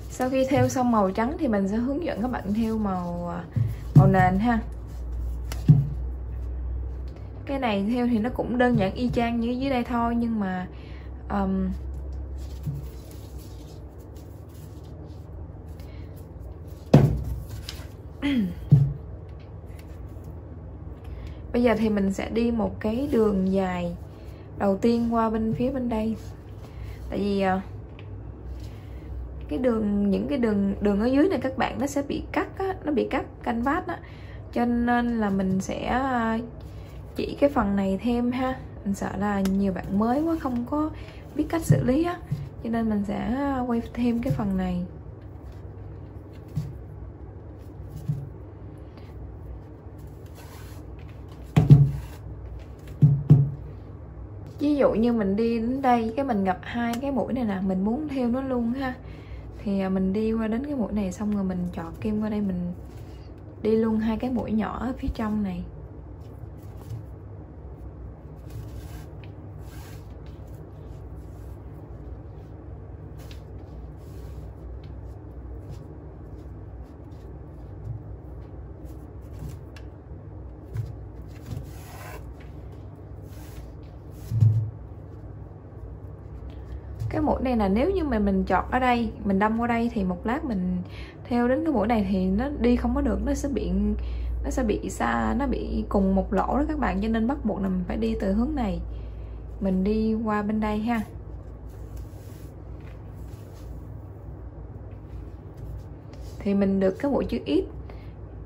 Sau khi theo xong màu trắng thì mình sẽ hướng dẫn các bạn theo màu nền ha. Cái này theo thì nó cũng đơn giản y chang như dưới đây thôi, nhưng mà bây giờ thì mình sẽ đi một cái đường dài đầu tiên qua phía bên đây. Tại vì cái đường, những cái đường ở dưới này các bạn, nó sẽ bị cắt á, nó bị cắt canvas á, cho nên là mình sẽ chỉ cái phần này thêm ha. Mình sợ là nhiều bạn mới quá không có biết cách xử lý á, cho nên mình sẽ quay thêm cái phần này. Ví dụ như mình đi đến đây cái mình gặp hai cái mũi này nè, mình muốn theo nó luôn ha, thì mình đi qua đến cái mũi này xong rồi mình chọt kim qua đây, mình đi luôn hai cái mũi nhỏ ở phía trong này. Cái mũi này là nếu như mà mình chọt ở đây, mình đâm qua đây thì một lát mình theo đến cái mũi này thì nó đi không có được, nó sẽ bị xa, nó bị cùng một lỗ đó các bạn, cho nên bắt buộc là mình phải đi từ hướng này, mình đi qua bên đây ha. Thì mình được cái mũi chữ X,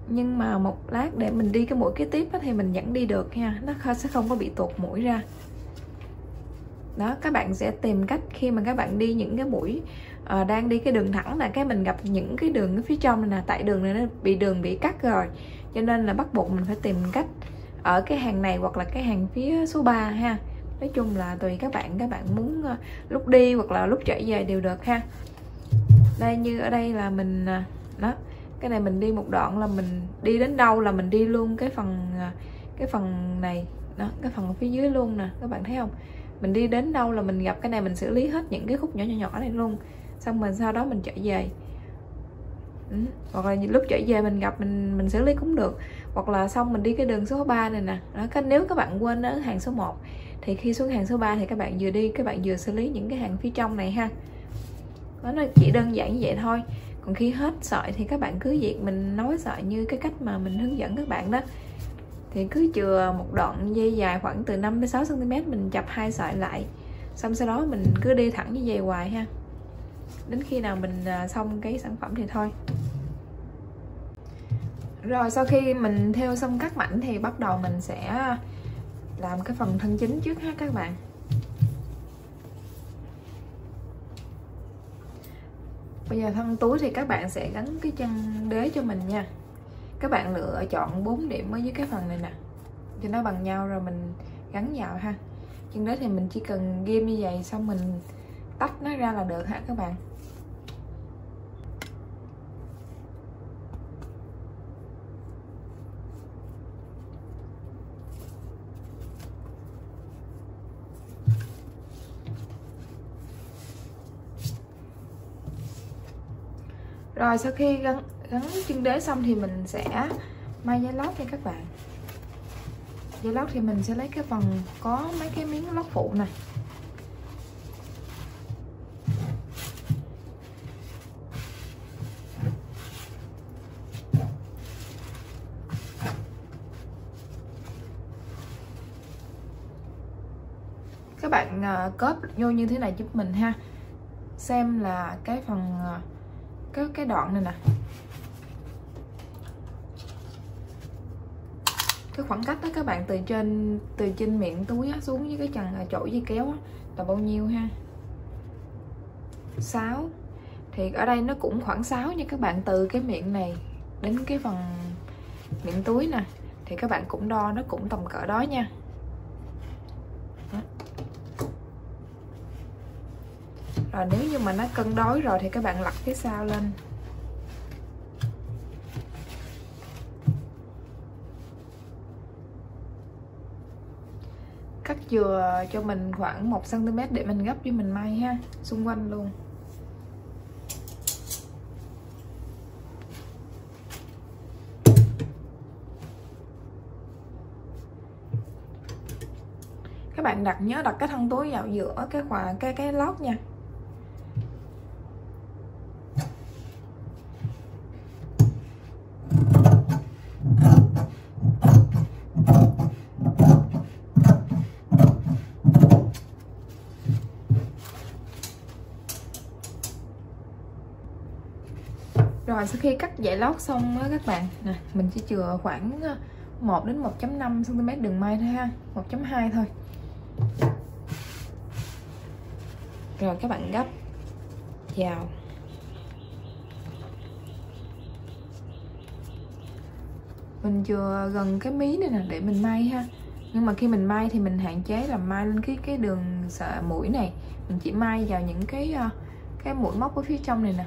nhưng mà một lát để mình đi cái mũi kế tiếp thì mình vẫn đi được ha, nó sẽ không có bị tuột mũi ra. Đó, các bạn sẽ tìm cách khi mà các bạn đi những cái mũi đang đi cái đường thẳng là cái mình gặp những cái đường ở phía trong này nè, tại đường này nó bị cắt rồi, cho nên là bắt buộc mình phải tìm cách ở cái hàng này hoặc là cái hàng phía số 3 ha. Nói chung là tùy các bạn muốn lúc đi hoặc là lúc trở về đều được ha. Đây, như ở đây là mình đó, cái này mình đi một đoạn là mình đi đến đâu là mình đi luôn cái phần này đó, cái phần phía dưới luôn nè, các bạn thấy không? Mình đi đến đâu là mình gặp cái này, mình xử lý hết những cái khúc nhỏ này luôn, xong mình sau đó mình trở về. Hoặc là lúc trở về mình gặp mình xử lý cũng được, hoặc là xong mình đi cái đường số 3 này nè đó. Nếu các bạn quên ở hàng số 1 thì khi xuống hàng số 3 thì các bạn vừa đi các bạn vừa xử lý những cái hàng phía trong này ha. Đó, nó chỉ đơn giản như vậy thôi. Còn khi hết sợi thì các bạn cứ việc mình nối sợi như cái cách mà mình hướng dẫn các bạn đó, thì cứ chừa một đoạn dây dài khoảng từ 5 đến 6 cm, mình chập hai sợi lại, xong sau đó mình cứ đi thẳng như vậy hoài ha, đến khi nào mình xong cái sản phẩm thì thôi. Rồi sau khi mình theo xong cắt mảnh thì bắt đầu mình sẽ làm cái phần thân chính trước ha các bạn. Bây giờ thân túi thì các bạn sẽ gắn cái chân đế cho mình nha. Các bạn lựa chọn 4 điểm ở dưới cái phần này nè, cho nó bằng nhau rồi mình gắn vào ha. Chân đế thì mình chỉ cần ghim như vậy xong mình tách nó ra là được hả các bạn. Rồi sau khi gắn chân đế xong thì mình sẽ may dây lót cho các bạn. Dây lót thì mình sẽ lấy cái phần có mấy cái miếng lót phụ này. Các bạn cóp vô như thế này giúp mình ha. Xem là cái phần cái đoạn này nè, cái khoảng cách đó các bạn từ trên miệng túi á, xuống với cái chân chỗ dây kéo á, là bao nhiêu ha. 6 thì ở đây nó cũng khoảng 6 nha các bạn, từ cái miệng này đến cái phần miệng túi nè thì các bạn cũng đo nó cũng tầm cỡ đó nha. Đó. Rồi nếu như mà nó cân đối rồi thì các bạn lặt phía sau lên. Cắt dừa cho mình khoảng 1 cm để mình gấp cho mình may ha, xung quanh luôn. Các bạn nhớ đặt cái thân túi vào giữa cái lót nha. Sau khi cắt dải lót xong á các bạn nè, mình chỉ chừa khoảng 1 đến 1.5 cm đường may thôi ha, 1.2 thôi. Rồi các bạn gấp vào. Mình chừa gần cái mí này nè để mình may ha. Nhưng mà khi mình may thì mình hạn chế là may lên cái đường sợi mũi này. Mình chỉ may vào những cái mũi móc ở phía trong này nè.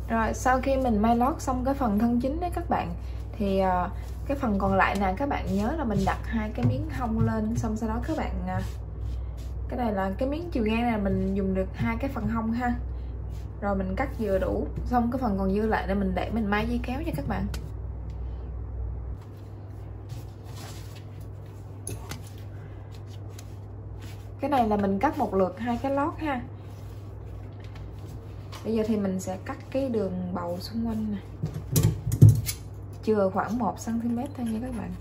Rồi sau khi mình may lót xong cái phần thân chính đấy các bạn, thì cái phần còn lại nè các bạn nhớ là mình đặt 2 cái miếng hông lên, xong sau đó các bạn cái này là cái miếng chiều ngang này mình dùng được 2 cái phần hông ha. Rồi mình cắt vừa đủ, xong cái phần còn dư lại để mình để mình may dây kéo nha các bạn. Cái này là mình cắt một lượt 2 cái lót ha. Bây giờ thì mình sẽ cắt cái đường bầu xung quanh nè, chừa khoảng 1 cm thôi nha các bạn.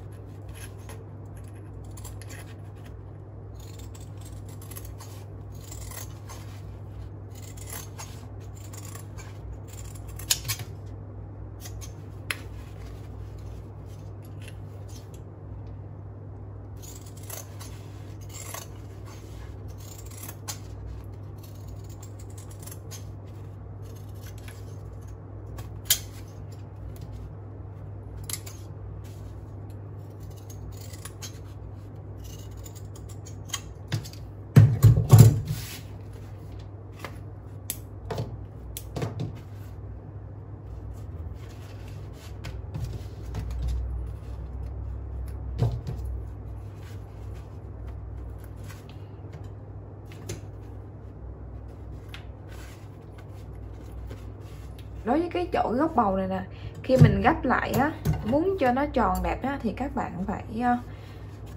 Đối với cái chỗ góc bầu này nè, khi mình gấp lại á, muốn cho nó tròn đẹp á, thì các bạn phải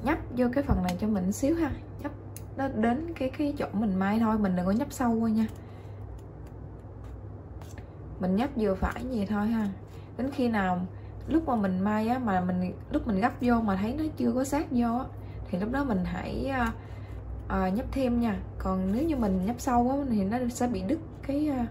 nhấp vô cái phần này cho mình xíu ha, nhấp nó đến cái chỗ mình may thôi, mình đừng có nhấp sâu qua nha. Mình nhấp vừa phải gì thôi ha. Đến khi nào lúc mà mình may á, mà lúc mình gấp vô mà thấy nó chưa có sát vô á, thì lúc đó mình hãy nhấp thêm nha. Còn nếu như mình nhấp sâu á thì nó sẽ bị đứt cái đó.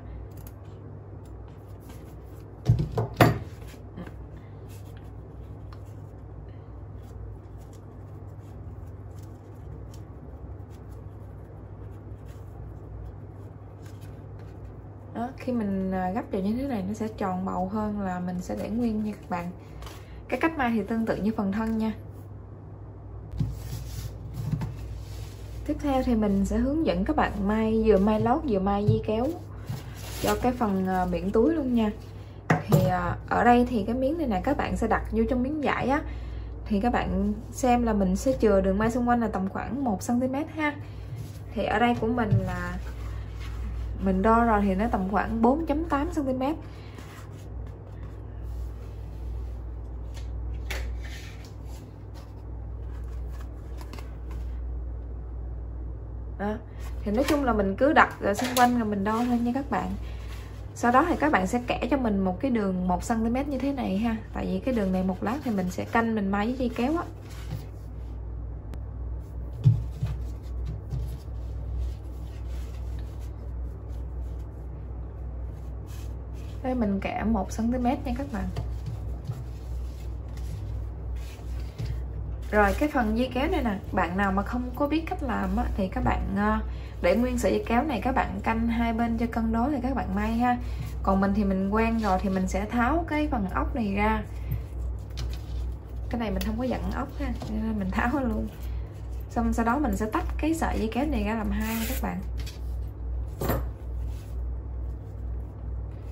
Khi mình gấp vào như thế này nó sẽ tròn bầu hơn là mình sẽ để nguyên nha các bạn. Cái cách may thì tương tự như phần thân nha. Tiếp theo thì mình sẽ hướng dẫn các bạn may, vừa may lót vừa may dây kéo cho cái phần miệng túi luôn nha. Thì ở đây thì cái miếng này nè các bạn sẽ đặt vô trong miếng vải á, thì các bạn xem là mình sẽ chừa đường may xung quanh là tầm khoảng 1 cm ha. Thì ở đây của mình là mình đo rồi thì nó tầm khoảng 4.8 cm. Đó. Thì nói chung là mình cứ đặt xung quanh rồi mình đo thôi nha các bạn. Sau đó thì các bạn sẽ kẻ cho mình một cái đường 1 cm như thế này ha. Tại vì cái đường này một lát thì mình sẽ canh mình may với dây kéo á. Đây mình kẻ 1 cm nha các bạn. Rồi cái phần dây kéo này nè, bạn nào mà không có biết cách làm á, thì các bạn để nguyên sợi dây kéo này, các bạn canh hai bên cho cân đối thì các bạn may ha. Còn mình thì mình quen rồi thì mình sẽ tháo cái phần ốc này ra. Cái này mình không có dặn ốc ha, nên mình tháo luôn. Xong sau đó mình sẽ tách cái sợi dây kéo này ra làm hai nha các bạn.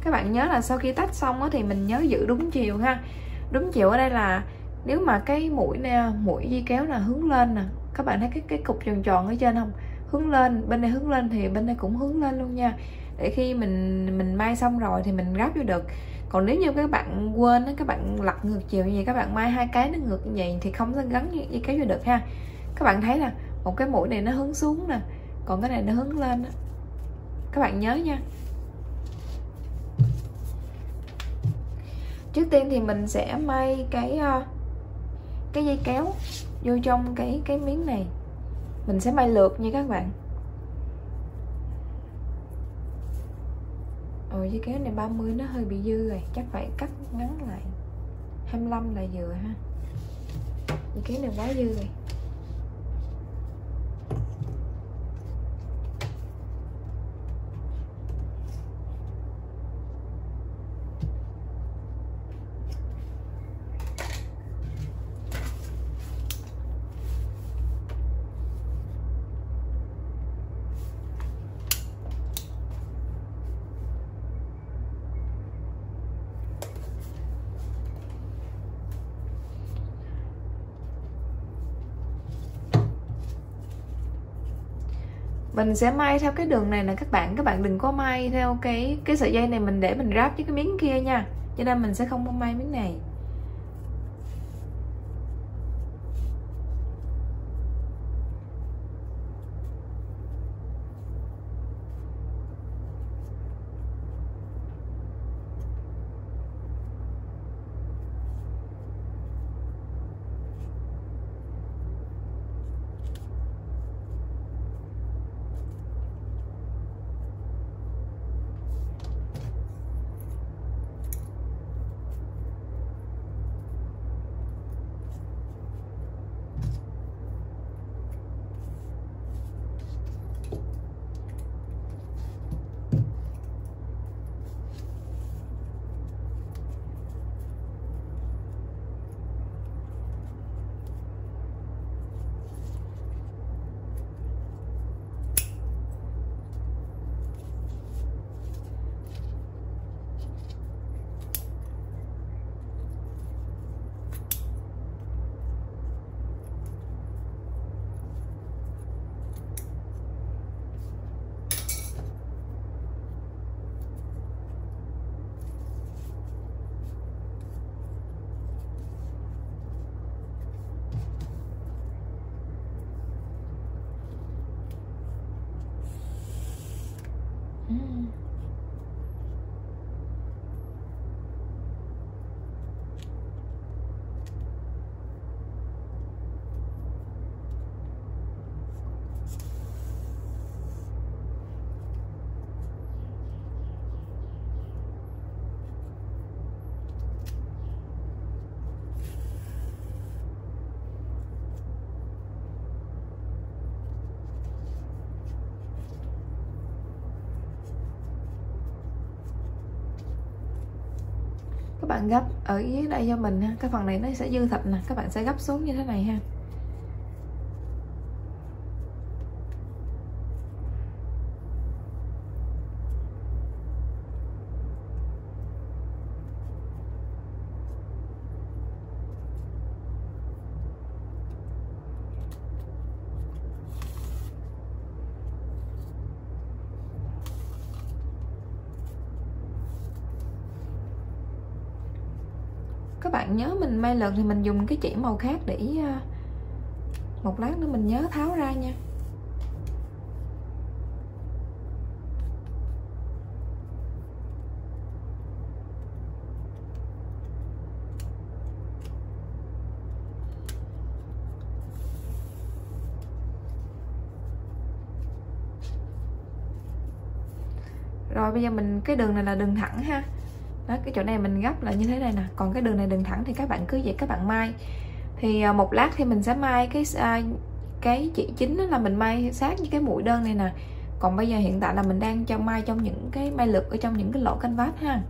Các bạn nhớ là sau khi tách xong thì mình nhớ giữ đúng chiều ha. Đúng chiều ở đây là nếu mà cái mũi nè, mũi dây kéo là hướng lên nè, các bạn thấy cái cục tròn tròn ở trên không? Hướng lên, bên này hướng lên thì bên đây cũng hướng lên luôn nha. Để khi mình may xong rồi thì mình ráp vô được. Còn nếu như các bạn quên, các bạn lật ngược chiều như vậy, các bạn may hai cái nó ngược như vậy thì không có gắn dây kéo vô được ha. Các bạn thấy là một cái mũi này nó hướng xuống nè, còn cái này nó hướng lên đó. Các bạn nhớ nha. Trước tiên thì mình sẽ may cái dây kéo vô trong cái miếng này. Mình sẽ may lượt nha các bạn. Dây kéo này 30 nó hơi bị dư rồi, chắc phải cắt ngắn lại. 25 là vừa ha. Dây kéo này quá dư rồi. Mình sẽ may theo cái đường này nè các bạn đừng có may theo cái sợi dây này mình để mình ráp với cái miếng kia nha, cho nên mình sẽ không có may miếng này. Các bạn gấp ở dưới đây cho mình ha, cái phần này nó sẽ dư thịt nè, các bạn sẽ gấp xuống như thế này ha. Các bạn nhớ mình may lượt thì mình dùng cái chỉ màu khác để một lát nữa mình nhớ tháo ra nha. Rồi bây giờ mình cái đường này là đường thẳng ha. Đó, cái chỗ này mình gấp là như thế này nè, còn cái đường này đường thẳng thì các bạn cứ vậy các bạn may. Thì một lát thì mình sẽ may cái chỉ chính là mình may sát với cái mũi đơn này nè. Còn bây giờ hiện tại là mình đang cho may trong những cái may lượt ở trong những cái lỗ canvas ha.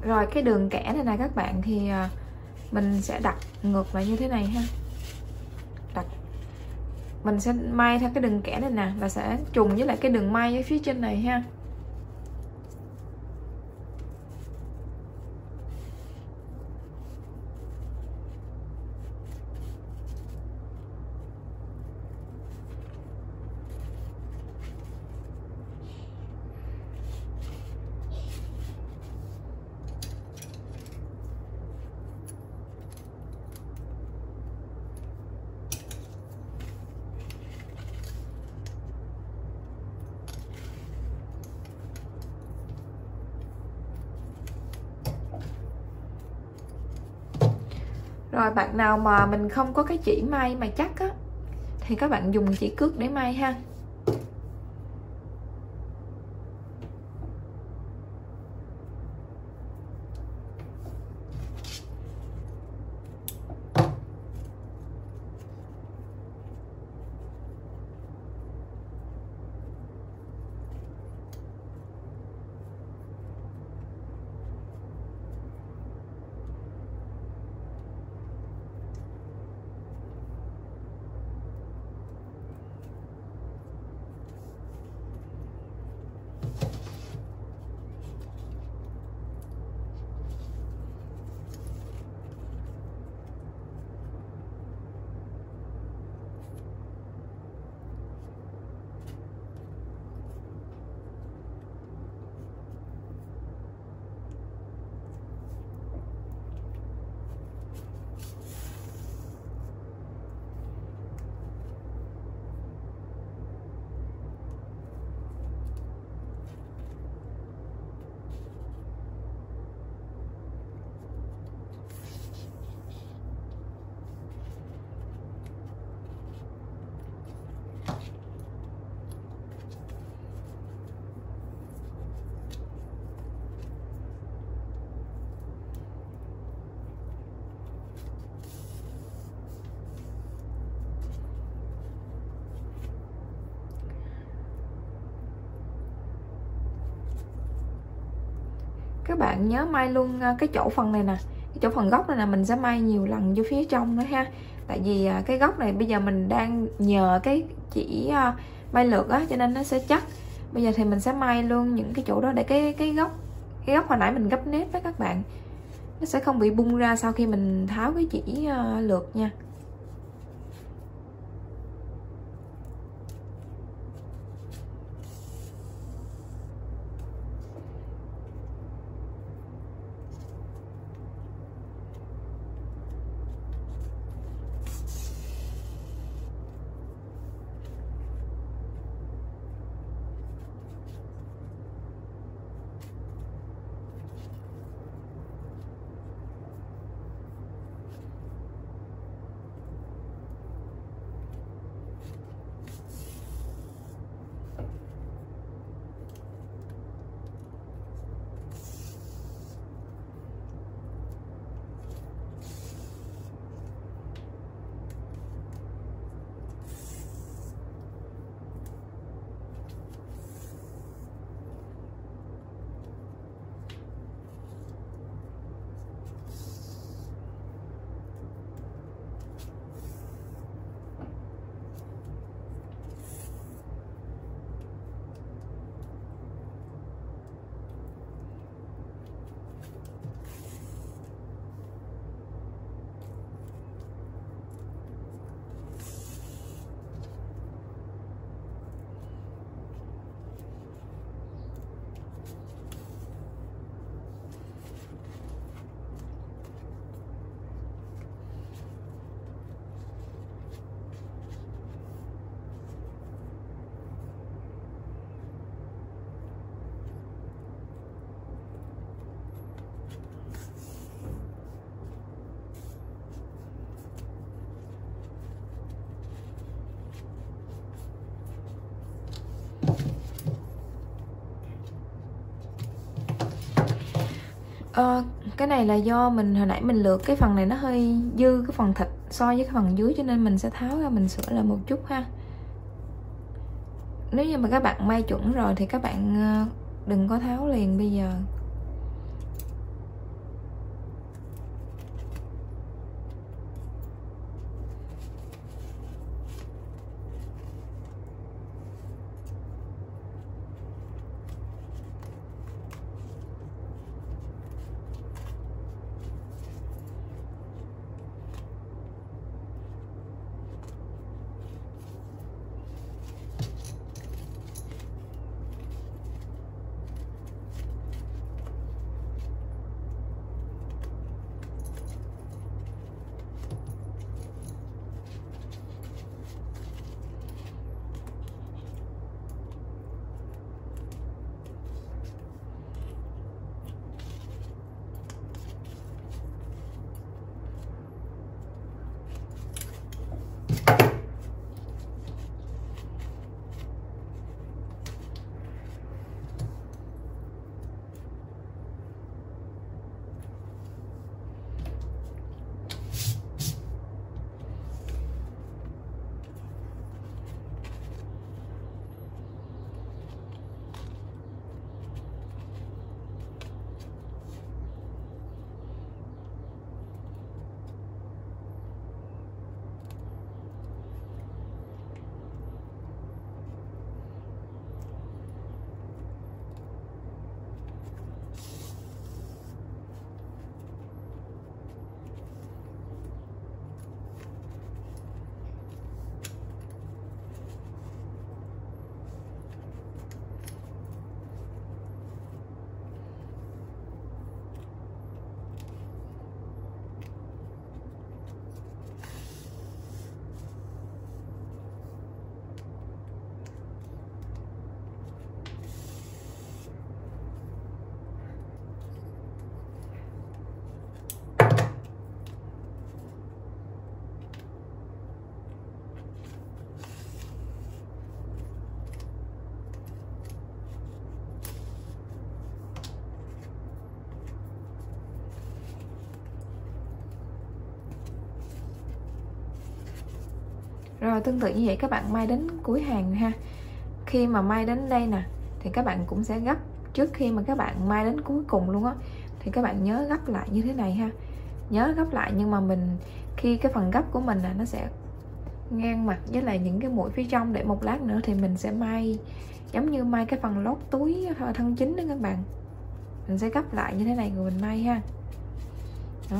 Rồi cái đường kẻ này nè các bạn, thì mình sẽ đặt ngược lại như thế này ha. Mình sẽ may theo cái đường kẻ này nè, và sẽ trùng với lại cái đường may ở phía trên này ha. Rồi bạn nào mà mình không có cái chỉ may mà chắc á, thì các bạn dùng chỉ cước để may ha. Các bạn nhớ may luôn cái chỗ phần này nè, cái chỗ phần góc này là mình sẽ may nhiều lần vô phía trong nữa ha. Tại vì cái góc này bây giờ mình đang nhờ cái chỉ may lượt á, cho nên nó sẽ chắc. Bây giờ thì mình sẽ may luôn những cái chỗ đó để cái góc hồi nãy mình gấp nếp với các bạn, nó sẽ không bị bung ra sau khi mình tháo cái chỉ lượt nha. Cái này là do mình hồi nãy mình lượt cái phần này nó hơi dư cái phần thịt so với cái phần dưới, cho nên mình sẽ tháo ra mình sửa lại một chút ha. Nếu như mà các bạn may chuẩn rồi thì các bạn đừng có tháo liền bây giờ. Rồi tương tự như vậy các bạn may đến cuối hàng ha. Khi mà may đến đây nè thì các bạn cũng sẽ gấp, trước khi mà các bạn may đến cuối cùng luôn á thì các bạn nhớ gấp lại như thế này ha. Nhớ gấp lại, nhưng mà mình khi cái phần gấp của mình là nó sẽ ngang mặt với lại những cái mũi phía trong, để một lát nữa thì mình sẽ may giống như may cái phần lót túi thân chính đó các bạn. Mình sẽ gấp lại như thế này rồi mình may ha. Đó.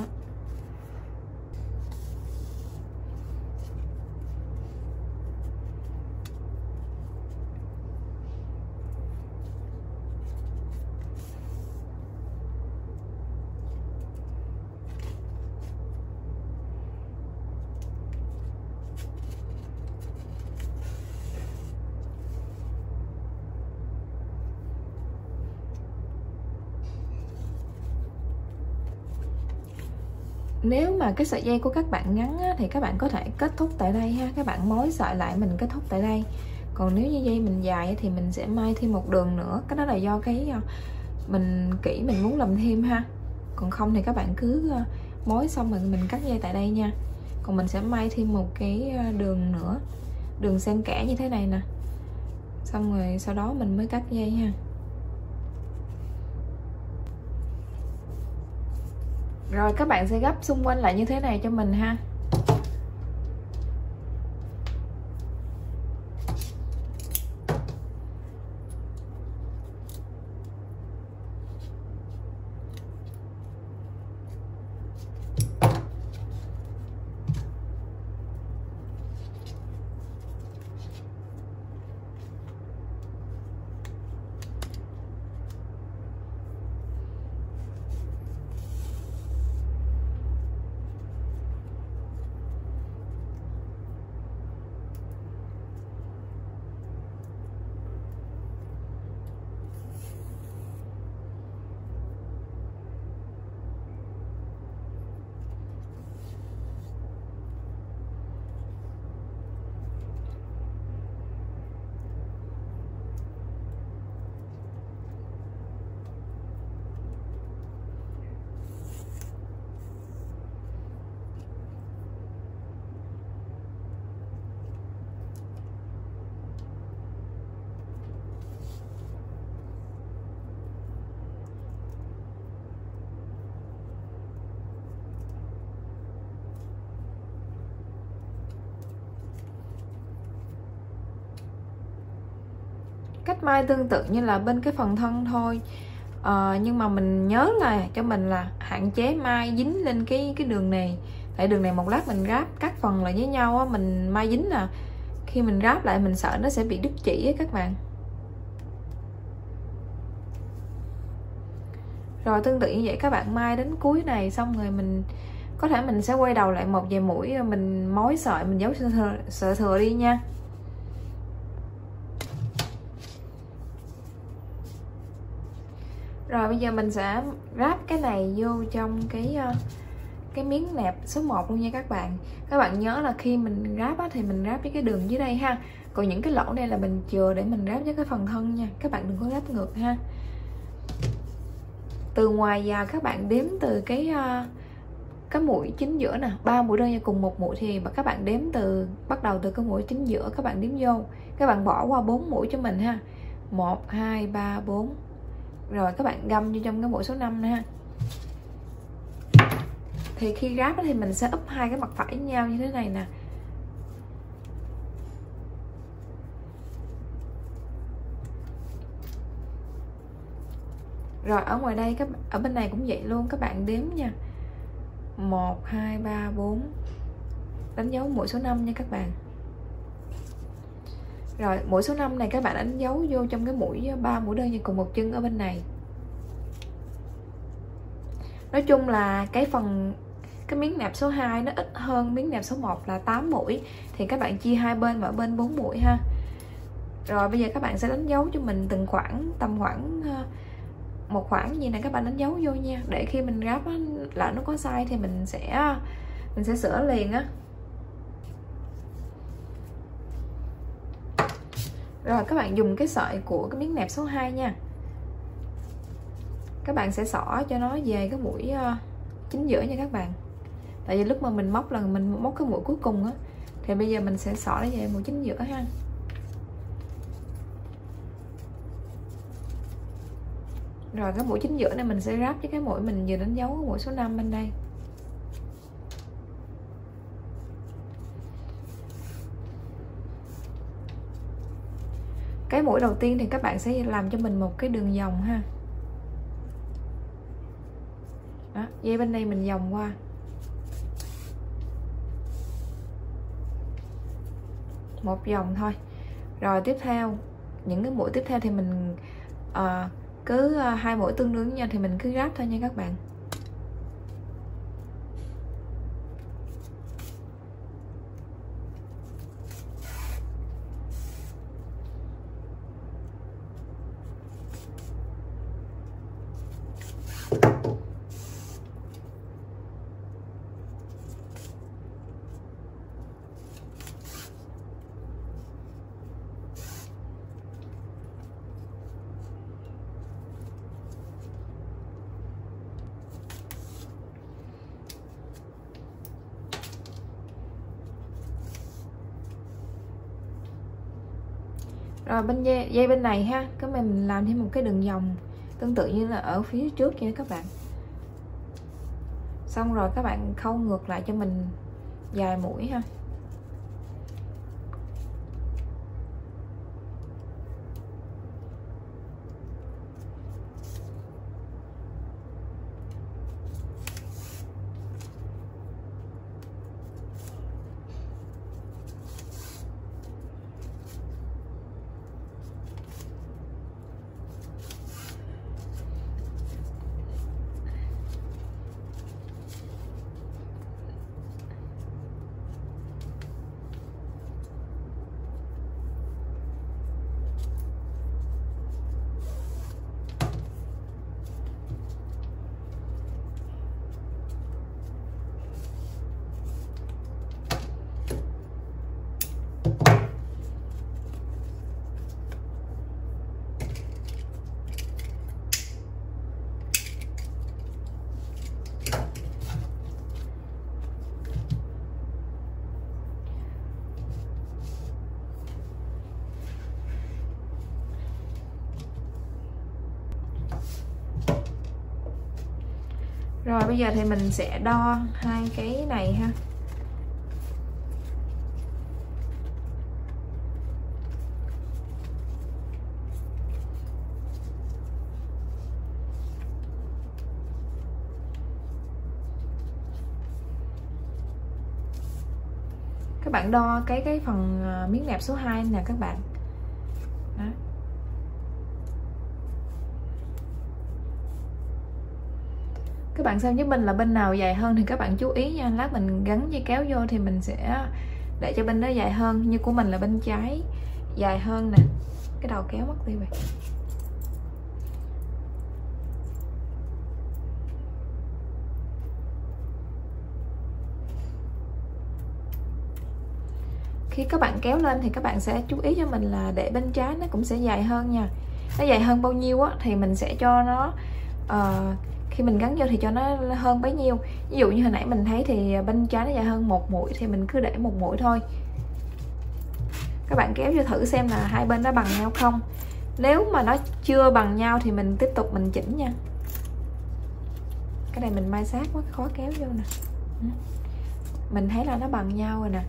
Nếu mà cái sợi dây của các bạn ngắn á, thì các bạn có thể kết thúc tại đây ha. Các bạn mối sợi lại mình kết thúc tại đây. Còn nếu như dây mình dài thì mình sẽ may thêm một đường nữa. Cái đó là do cái mình kỹ mình muốn làm thêm ha. Còn không thì các bạn cứ mối xong rồi mình cắt dây tại đây nha. Còn mình sẽ may thêm một cái đường nữa, đường xen kẽ như thế này nè. Xong rồi sau đó mình mới cắt dây ha. Rồi các bạn sẽ gấp xung quanh lại như thế này cho mình ha. Cách may tương tự như là bên cái phần thân thôi, nhưng mà mình nhớ là cho mình là hạn chế may dính lên cái đường này. Tại đường này một lát mình ráp các phần lại với nhau á, mình may dính là khi mình ráp lại mình sợ nó sẽ bị đứt chỉ á các bạn. Rồi tương tự như vậy các bạn may đến cuối này xong rồi mình có thể mình sẽ quay đầu lại một vài mũi, mình mối sợi mình giấu sợi thừa đi nha. Rồi bây giờ mình sẽ ráp cái này vô trong cái miếng nẹp số 1 luôn nha các bạn. Các bạn nhớ là khi mình ráp á, thì mình ráp với cái đường dưới đây ha. Còn những cái lỗ này là mình chừa để mình ráp với cái phần thân nha. Các bạn đừng có ráp ngược ha. Từ ngoài vào các bạn đếm từ cái mũi chính giữa nè, 3 mũi đơn cùng một mũi thì các bạn đếm bắt đầu từ cái mũi chính giữa, các bạn đếm vô. Các bạn bỏ qua 4 mũi cho mình ha. 1 2 3 4. Rồi các bạn găm vô trong cái mũi số 5 nè ha. Thì khi ráp thì mình sẽ úp hai cái mặt phải với nhau như thế này nè. Rồi ở ngoài đây ở bên này cũng vậy luôn, các bạn đếm nha. 1 2 3 4. Đánh dấu mũi số 5 nha các bạn. Rồi mũi số 5 này các bạn đánh dấu vô trong cái mũi 3 mũi đơn cùng một chân ở bên này. Nói chung là cái miếng nẹp số 2 nó ít hơn miếng nẹp số 1 là 8 mũi, thì các bạn chia hai bên, mỗi bên 4 mũi ha. Rồi bây giờ các bạn sẽ đánh dấu cho mình từng khoảng, tầm khoảng một khoảng gì này các bạn đánh dấu vô nha, để khi mình ráp là nó có sai thì mình sẽ sửa liền á. Rồi các bạn dùng cái sợi của cái miếng nẹp số 2 nha. Các bạn sẽ xỏ cho nó về cái mũi chính giữa nha các bạn. Tại vì lúc mà mình móc là mình móc cái mũi cuối cùng á, thì bây giờ mình sẽ xỏ nó về mũi chính giữa ha. Rồi cái mũi chính giữa này mình sẽ ráp với cái mũi mình vừa đánh dấu cái mũi số 5 bên đây. Cái mũi đầu tiên thì các bạn sẽ làm cho mình một cái đường vòng ha. Đó, dây bên đây mình vòng qua. Một vòng thôi. Rồi tiếp theo, những cái mũi tiếp theo thì mình cứ hai mũi tương đương với nhau thì mình cứ ráp thôi nha các bạn. Rồi bên dây bên này ha, cái mình làm thêm một cái đường vòng tương tự như là ở phía trước nha các bạn. Xong rồi các bạn khâu ngược lại cho mình vài mũi ha. Rồi bây giờ thì mình sẽ đo hai cái này ha. Các bạn đo cái phần miếng nẹp số 2 nè các bạn. Đó. Các bạn xem với mình là bên nào dài hơn thì các bạn chú ý nha. Lát mình gắn dây kéo vô thì mình sẽ để cho bên đó dài hơn. Như của mình là bên trái dài hơn nè. Cái đầu kéo mất đi vậy. Khi các bạn kéo lên thì các bạn sẽ chú ý cho mình là để bên trái nó cũng sẽ dài hơn nha. Nó dài hơn bao nhiêu á thì mình sẽ cho nó khi mình gắn vô thì cho nó hơn bấy nhiêu. Ví dụ như hồi nãy mình thấy thì bên trái nó dài hơn 1 mũi thì mình cứ để 1 mũi thôi. Các bạn kéo vô thử xem là hai bên nó bằng nhau không. Nếu mà nó chưa bằng nhau thì mình tiếp tục mình chỉnh nha. Cái này mình mai sát quá khó kéo vô nè. Mình thấy là nó bằng nhau rồi nè.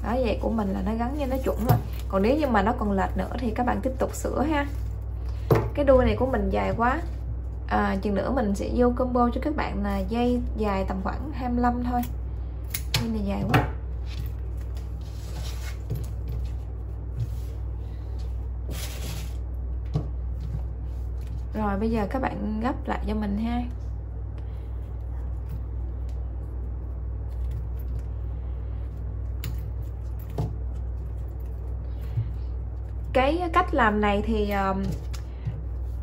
Đó, vậy của mình là nó gắn như nó chuẩn rồi. Còn nếu như mà nó còn lệch nữa thì các bạn tiếp tục sửa ha. Cái đuôi này của mình dài quá, chừng nữa mình sẽ vô combo cho các bạn là dây dài tầm khoảng 25 thôi. Dây này dài quá. Rồi bây giờ các bạn gấp lại cho mình ha. Cái cách làm này thì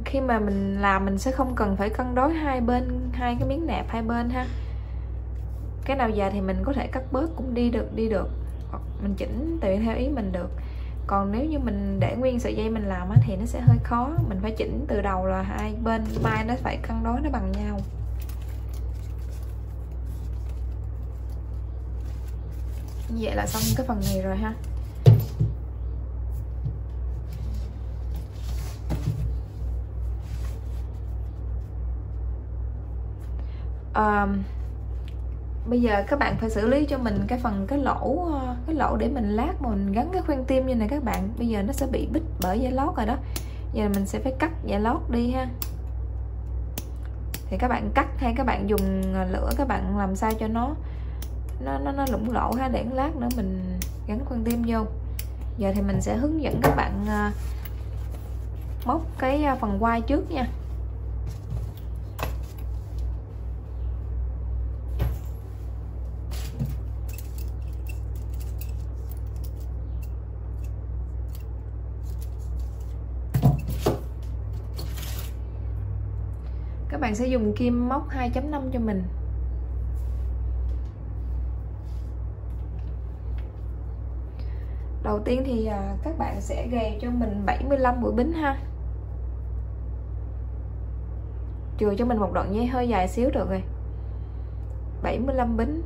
khi mà mình làm mình sẽ không cần phải cân đối hai cái miếng nẹp hai bên ha. Cái nào dài thì mình có thể cắt bớt cũng đi được, hoặc mình chỉnh tùy theo ý mình được. Còn nếu như mình để nguyên sợi dây mình làm thì nó sẽ hơi khó, mình phải chỉnh từ đầu là hai bên mai nó phải cân đối nó bằng nhau. Như vậy là xong cái phần này rồi ha. Bây giờ các bạn phải xử lý cho mình cái lỗ để mình lát mà mình gắn cái khoen tim như này các bạn. Bây giờ nó sẽ bị bít bởi dây lót rồi đó. Giờ mình sẽ phải cắt dây lót đi ha. Thì các bạn cắt hay các bạn dùng lửa các bạn làm sao cho nó lủng lỗ ha, để lát nữa mình gắn khoen tim vô. Giờ thì mình sẽ hướng dẫn các bạn móc cái phần quai trước nha. Các bạn sẽ dùng kim móc 2.5 cho mình. Đầu tiên thì các bạn sẽ gầy cho mình 75 mũi bính ha. Chừa cho mình một đoạn dây hơi dài xíu được rồi. 75 bính.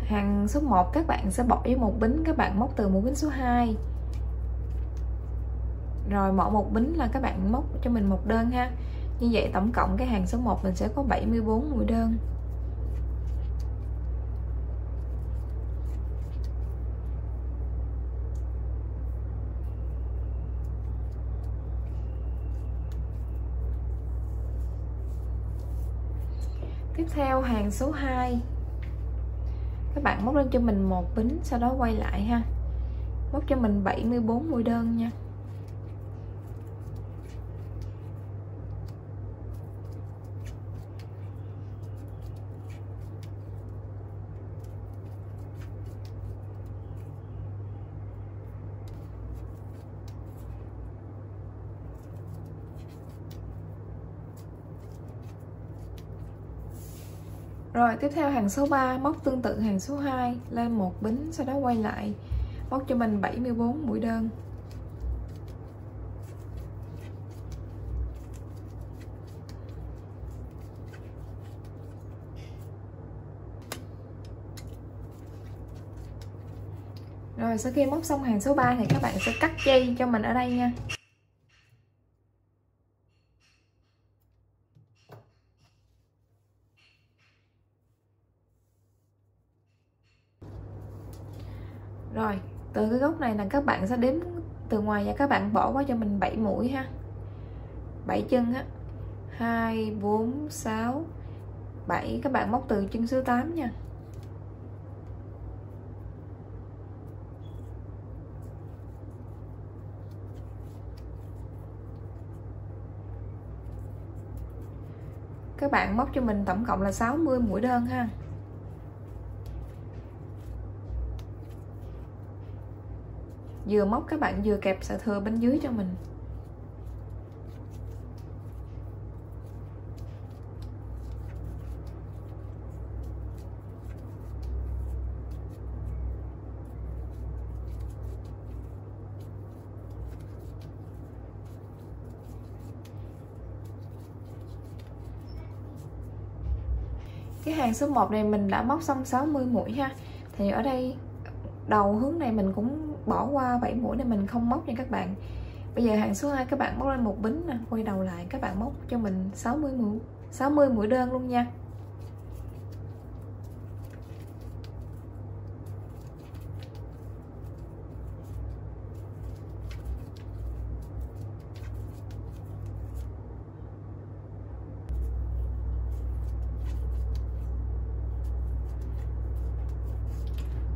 Hàng số 1 các bạn sẽ bỏ với một bính, các bạn móc từ mũi bính số 2. Rồi mỗi một bính là các bạn móc cho mình một đơn ha. Như vậy tổng cộng cái hàng số 1 mình sẽ có 74 mũi đơn. Tiếp theo hàng số 2. Các bạn móc lên cho mình một bính, sau đó quay lại ha. Móc cho mình 74 mũi đơn nha. Rồi tiếp theo hàng số 3 móc tương tự hàng số 2 lên một bính, sau đó quay lại móc cho mình 74 mũi đơn. Rồi sau khi móc xong hàng số 3 thì các bạn sẽ cắt dây cho mình ở đây nha. Rồi Từ cái góc này là các bạn sẽ đếm từ ngoài và các bạn bỏ qua cho mình 7 mũi ha, 7 chân á, 2 4 6 7. Các bạn móc từ chân số 8 nha. Các bạn móc cho mình tổng cộng là 60 mũi đơn ha. Vừa móc các bạn vừa kẹp sợi thừa bên dưới cho mình. Cái hàng số 1 này mình đã móc xong 60 mũi ha. Thì ở đây đầu hướng này mình cũng bỏ qua 7 mũi nên mình không móc nha các bạn. Bây giờ hàng số 2 các bạn móc lên một bính nè, quay đầu lại các bạn móc cho mình 60 mũi đơn luôn nha.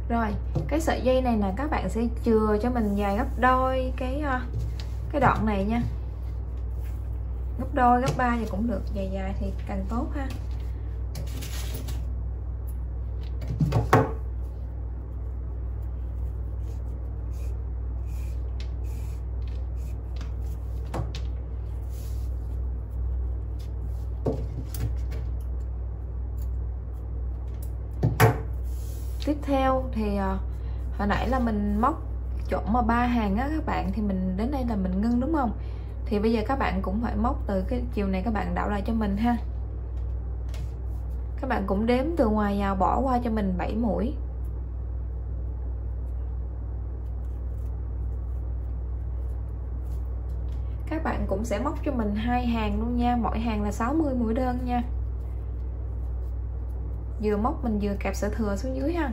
Rồi, cái sợi dây này là các bạn sẽ chừa cho mình dài gấp đôi cái đoạn này nha. Gấp đôi, gấp 3 thì cũng được, dài dài thì càng tốt ha. Tiếp theo thì hồi nãy là mình móc trộn mà 3 hàng á các bạn, thì mình đến đây là mình ngưng đúng không? Thì bây giờ các bạn cũng phải móc từ cái chiều này, các bạn đảo lại cho mình ha. Các bạn cũng đếm từ ngoài vào bỏ qua cho mình 7 mũi. Các bạn cũng sẽ móc cho mình 2 hàng luôn nha, mỗi hàng là 60 mũi đơn nha. Vừa móc mình vừa kẹp sợi thừa xuống dưới ha.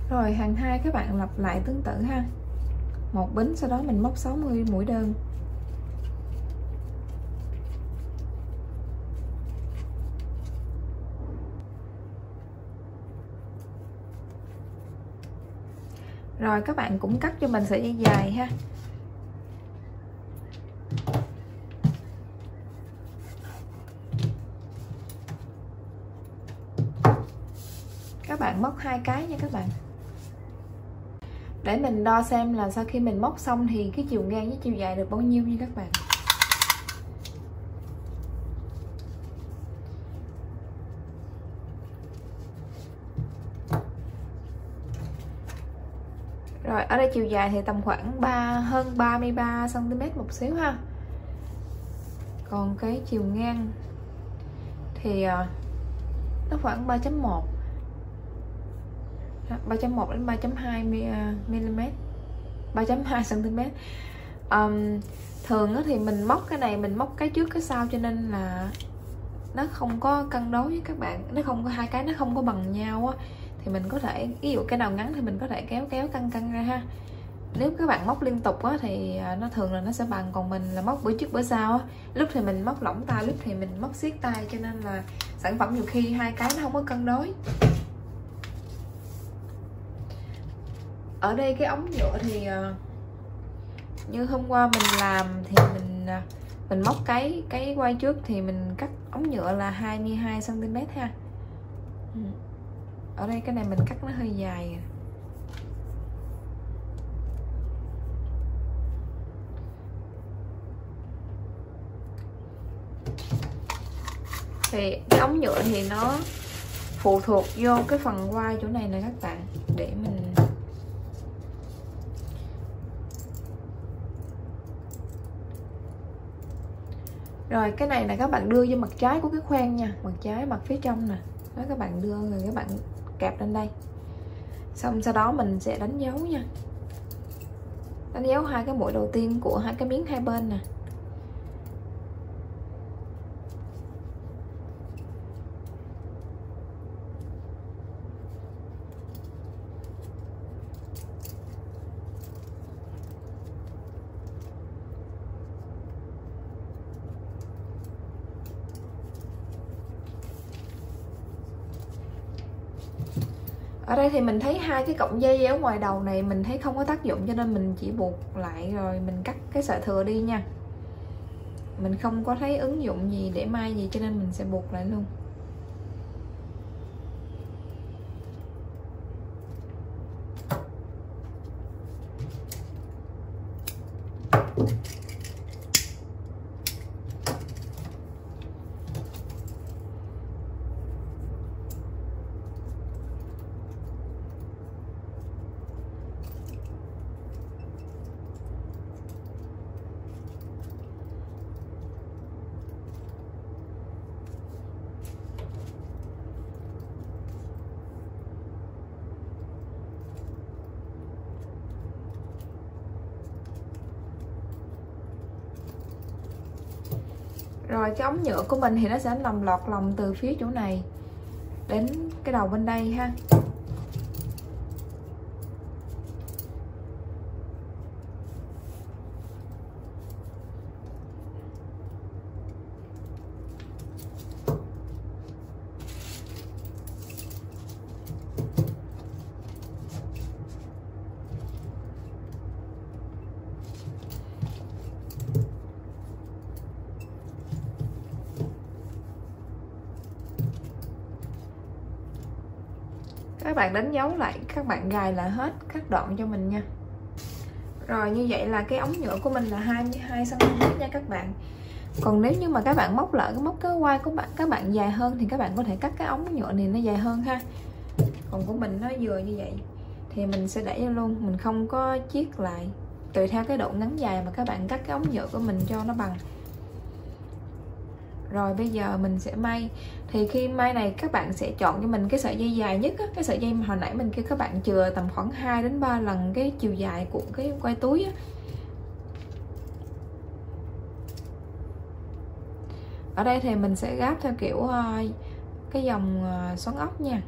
Rồi hàng 2 các bạn lặp lại tương tự ha. Một bính, sau đó mình móc 60 mũi đơn. Rồi các bạn cũng cắt cho mình sợi dây dài ha. Các bạn móc 2 cái nha các bạn. Để mình đo xem là sau khi mình móc xong thì cái chiều ngang với chiều dài được bao nhiêu nha các bạn. Rồi ở đây chiều dài thì tầm khoảng hơn 33 cm một xíu ha. Còn cái chiều ngang thì nó khoảng 3.1 đến 3.2 mm, 3.2 cm. Thường thì mình móc cái này, mình móc cái trước cái sau cho nên là nó không có cân đối với các bạn, nó không có hai cái nó không có bằng nhau á, thì mình có thể ví dụ cái nào ngắn thì mình có thể kéo căng ra ha. Nếu các bạn móc liên tục á thì nó thường là nó sẽ bằng, còn mình là móc bữa trước bữa sau á, lúc thì mình móc lỏng tay, lúc thì mình móc siết tay, cho nên là sản phẩm nhiều khi hai cái nó không có cân đối. Ở đây cái ống nhựa thì như hôm qua mình làm thì mình móc cái quay trước thì mình cắt ống nhựa là 22 cm ha. Ở đây cái này mình cắt nó hơi dài. Thì cái ống nhựa thì nó phụ thuộc vô cái phần quai chỗ này nè các bạn, để mình Rồi cái này là các bạn đưa vô mặt trái của cái khoen nha, mặt trái, mặt phía trong nè. Đó, các bạn đưa rồi các bạn kẹp lên đây. Xong sau đó mình sẽ đánh dấu nha. Đánh dấu hai cái mũi đầu tiên của hai cái miếng hai bên nè. Ở đây thì mình thấy hai cái cọng dây ở ngoài đầu này mình thấy không có tác dụng, cho nên mình chỉ buộc lại rồi mình cắt cái sợi thừa đi nha. Mình không có thấy ứng dụng gì để may gì cho nên mình sẽ buộc lại luôn. Rồi cái ống nhựa của mình thì nó sẽ nằm lọt lòng từ phía chỗ này đến cái đầu bên đây ha. Các bạn đánh dấu lại, các bạn gài lại hết các đoạn cho mình nha. Rồi như vậy là cái ống nhựa của mình là 22 cm nha các bạn. Còn nếu như mà các bạn móc lại cái móc cái quai của các bạn dài hơn thì các bạn có thể cắt cái ống nhựa này nó dài hơn ha. Còn của mình nó vừa như vậy thì mình sẽ để luôn, mình không có chiết lại. Tùy theo cái độ ngắn dài mà các bạn cắt cái ống nhựa của mình cho nó bằng. Rồi bây giờ mình sẽ may. Thì khi may này các bạn sẽ chọn cho mình cái sợi dây dài nhất á. Cái sợi dây mà hồi nãy mình kêu các bạn chừa tầm khoảng 2 đến 3 lần cái chiều dài của cái quai túi á. Ở đây thì mình sẽ gáp theo kiểu cái dòng xoắn ốc nha.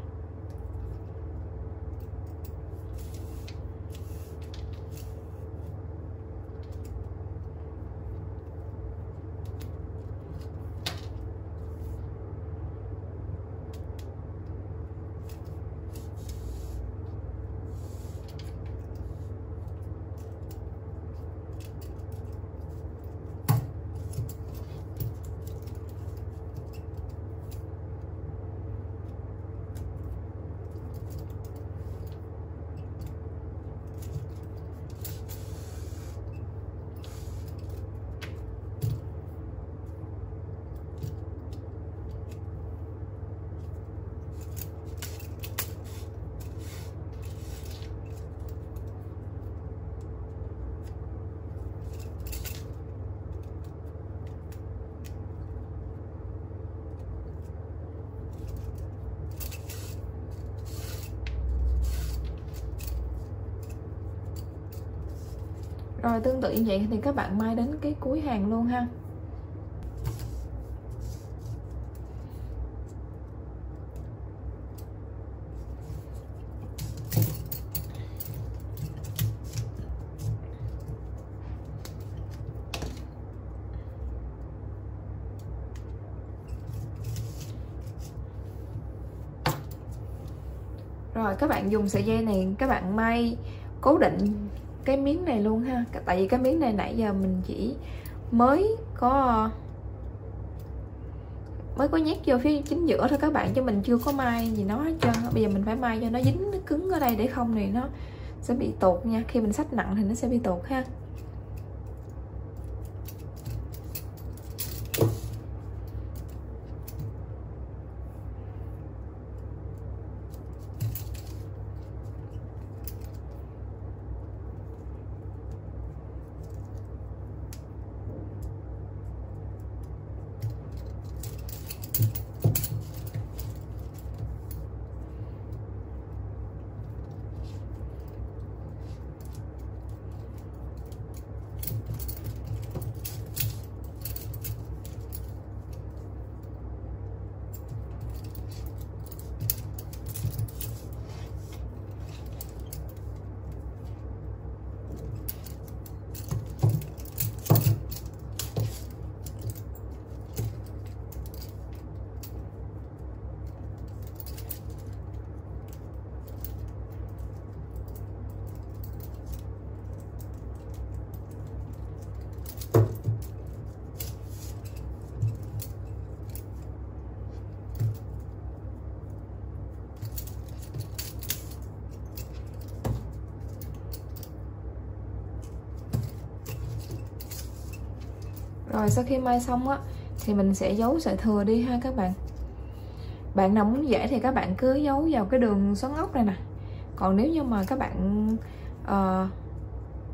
Rồi tương tự như vậy thì các bạn may đến cái cuối hàng luôn ha. Rồi các bạn dùng sợi dây này các bạn may cố định cái miếng này luôn ha. Tại vì cái miếng này nãy giờ mình chỉ mới có nhét vô phía chính giữa thôi các bạn, chứ mình chưa có may gì nó hết trơn. Bây giờ mình phải may cho nó dính, nó cứng ở đây, để không thì nó sẽ bị tuột nha. Khi mình xách nặng thì nó sẽ bị tuột ha. Rồi sau khi may xong á thì mình sẽ giấu sợi thừa đi ha các bạn. Bạn nào muốn dễ thì các bạn cứ giấu vào cái đường xoắn ốc này nè. Còn nếu như mà các bạn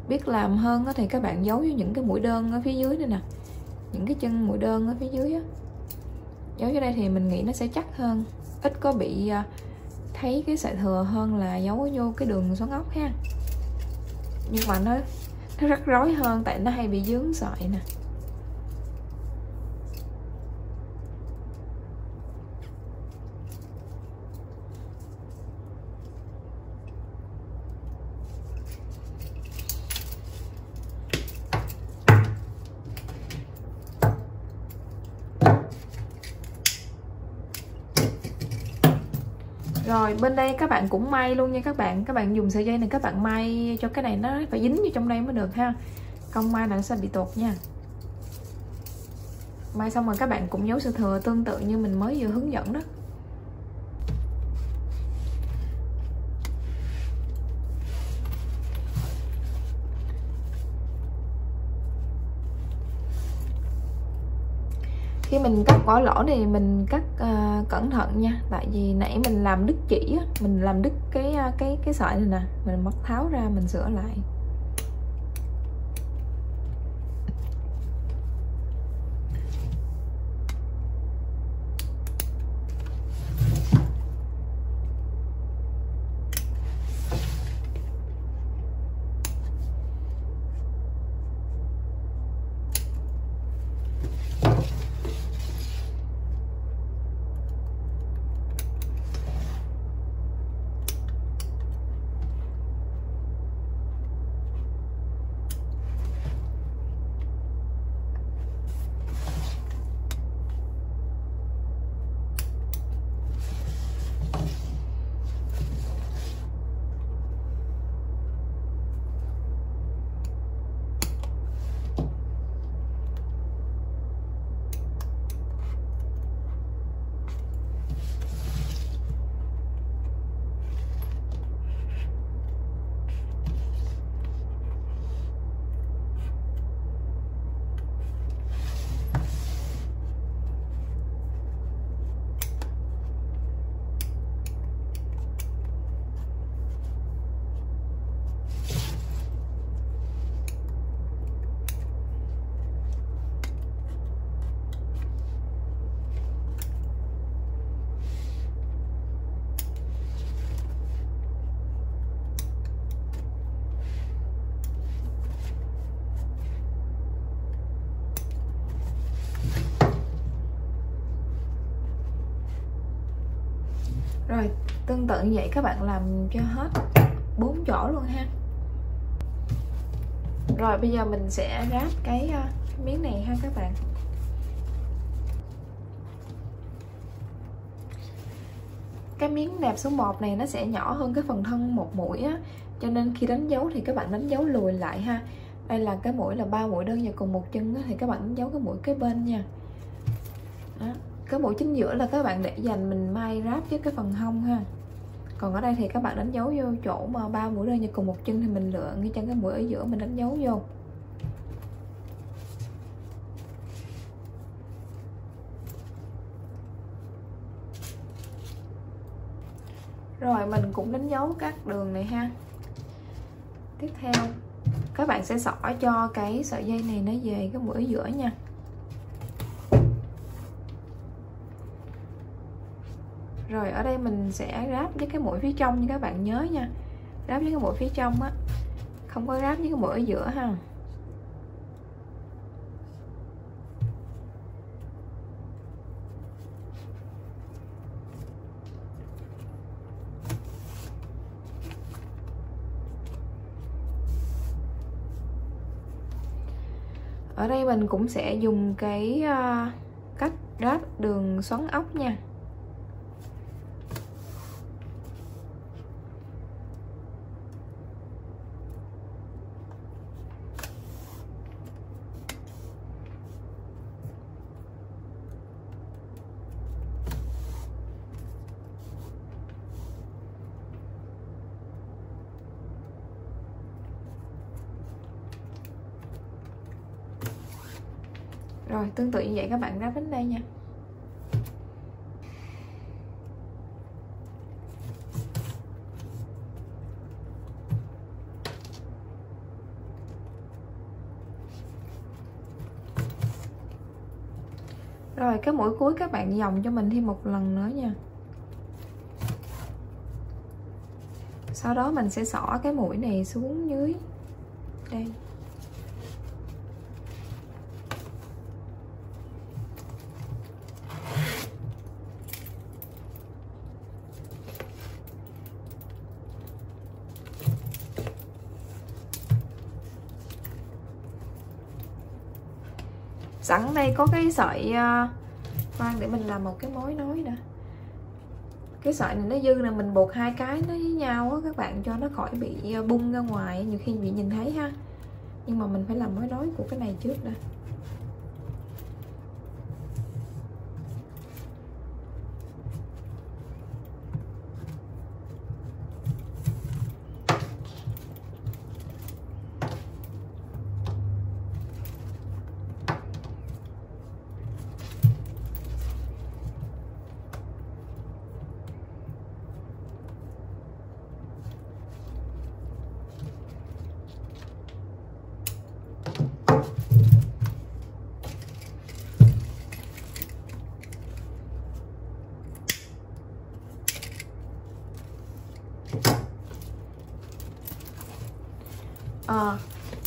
biết làm hơn á, thì các bạn giấu vô những cái mũi đơn ở phía dưới đây nè, những cái chân mũi đơn ở phía dưới á. Giấu vô đây thì mình nghĩ nó sẽ chắc hơn, ít có bị thấy cái sợi thừa hơn là giấu vô cái đường xoắn ốc ha. Nhưng mà nó rắc rối hơn tại nó hay bị dướng sợi nè. Rồi bên đây các bạn cũng may luôn nha các bạn. Các bạn dùng sợi dây này các bạn may cho cái này nó phải dính vô trong đây mới được ha. Không may là nó sẽ bị tuột nha. May xong rồi các bạn cũng giấu sợi thừa tương tự như mình mới vừa hướng dẫn đó. Khi mình cắt vỏ lỗ thì mình cắt cẩn thận nha, tại vì nãy mình làm đứt chỉ á, mình làm đứt cái sợi này nè, mình móc tháo ra mình sửa lại. Rồi tương tự như vậy các bạn làm cho hết 4 chỗ luôn ha. Rồi bây giờ mình sẽ ráp cái miếng này ha các bạn. Cái miếng nẹp số 1 này nó sẽ nhỏ hơn cái phần thân một mũi á, cho nên khi đánh dấu thì các bạn đánh dấu lùi lại ha. Đây là cái mũi là 3 mũi đơn và cùng một chân á, thì các bạn đánh dấu cái mũi kế bên nha. Đó. Cái mũi chính giữa là các bạn để dành mình may ráp với cái phần hông ha. Còn ở đây thì các bạn đánh dấu vô chỗ mà 3 mũi đơn và cùng một chân thì mình lựa ngay chân cái mũi ở giữa mình đánh dấu vô. Rồi mình cũng đánh dấu các đường này ha. Tiếp theo các bạn sẽ xỏ cho cái sợi dây này nó về cái mũi ở giữa nha. Rồi ở đây mình sẽ ráp với cái mũi phía trong như các bạn nhớ nha. Ráp với cái mũi phía trong á, không có ráp với cái mũi ở giữa ha. Ở đây mình cũng sẽ dùng cái cách ráp đường xoắn ốc nha. Rồi tương tự như vậy các bạn ráp đến đây nha. Rồi cái mũi cuối các bạn vòng cho mình thêm một lần nữa nha. Sau đó mình sẽ xỏ cái mũi này xuống dưới đây. Sẵn đây có cái sợi khoan để mình làm một cái mối nối đã. Cái sợi này nó dư là mình buộc hai cái nó với nhau á các bạn, cho nó khỏi bị bung ra ngoài, nhiều khi bị nhìn thấy ha. Nhưng mà mình phải làm mối nối của cái này trước đã.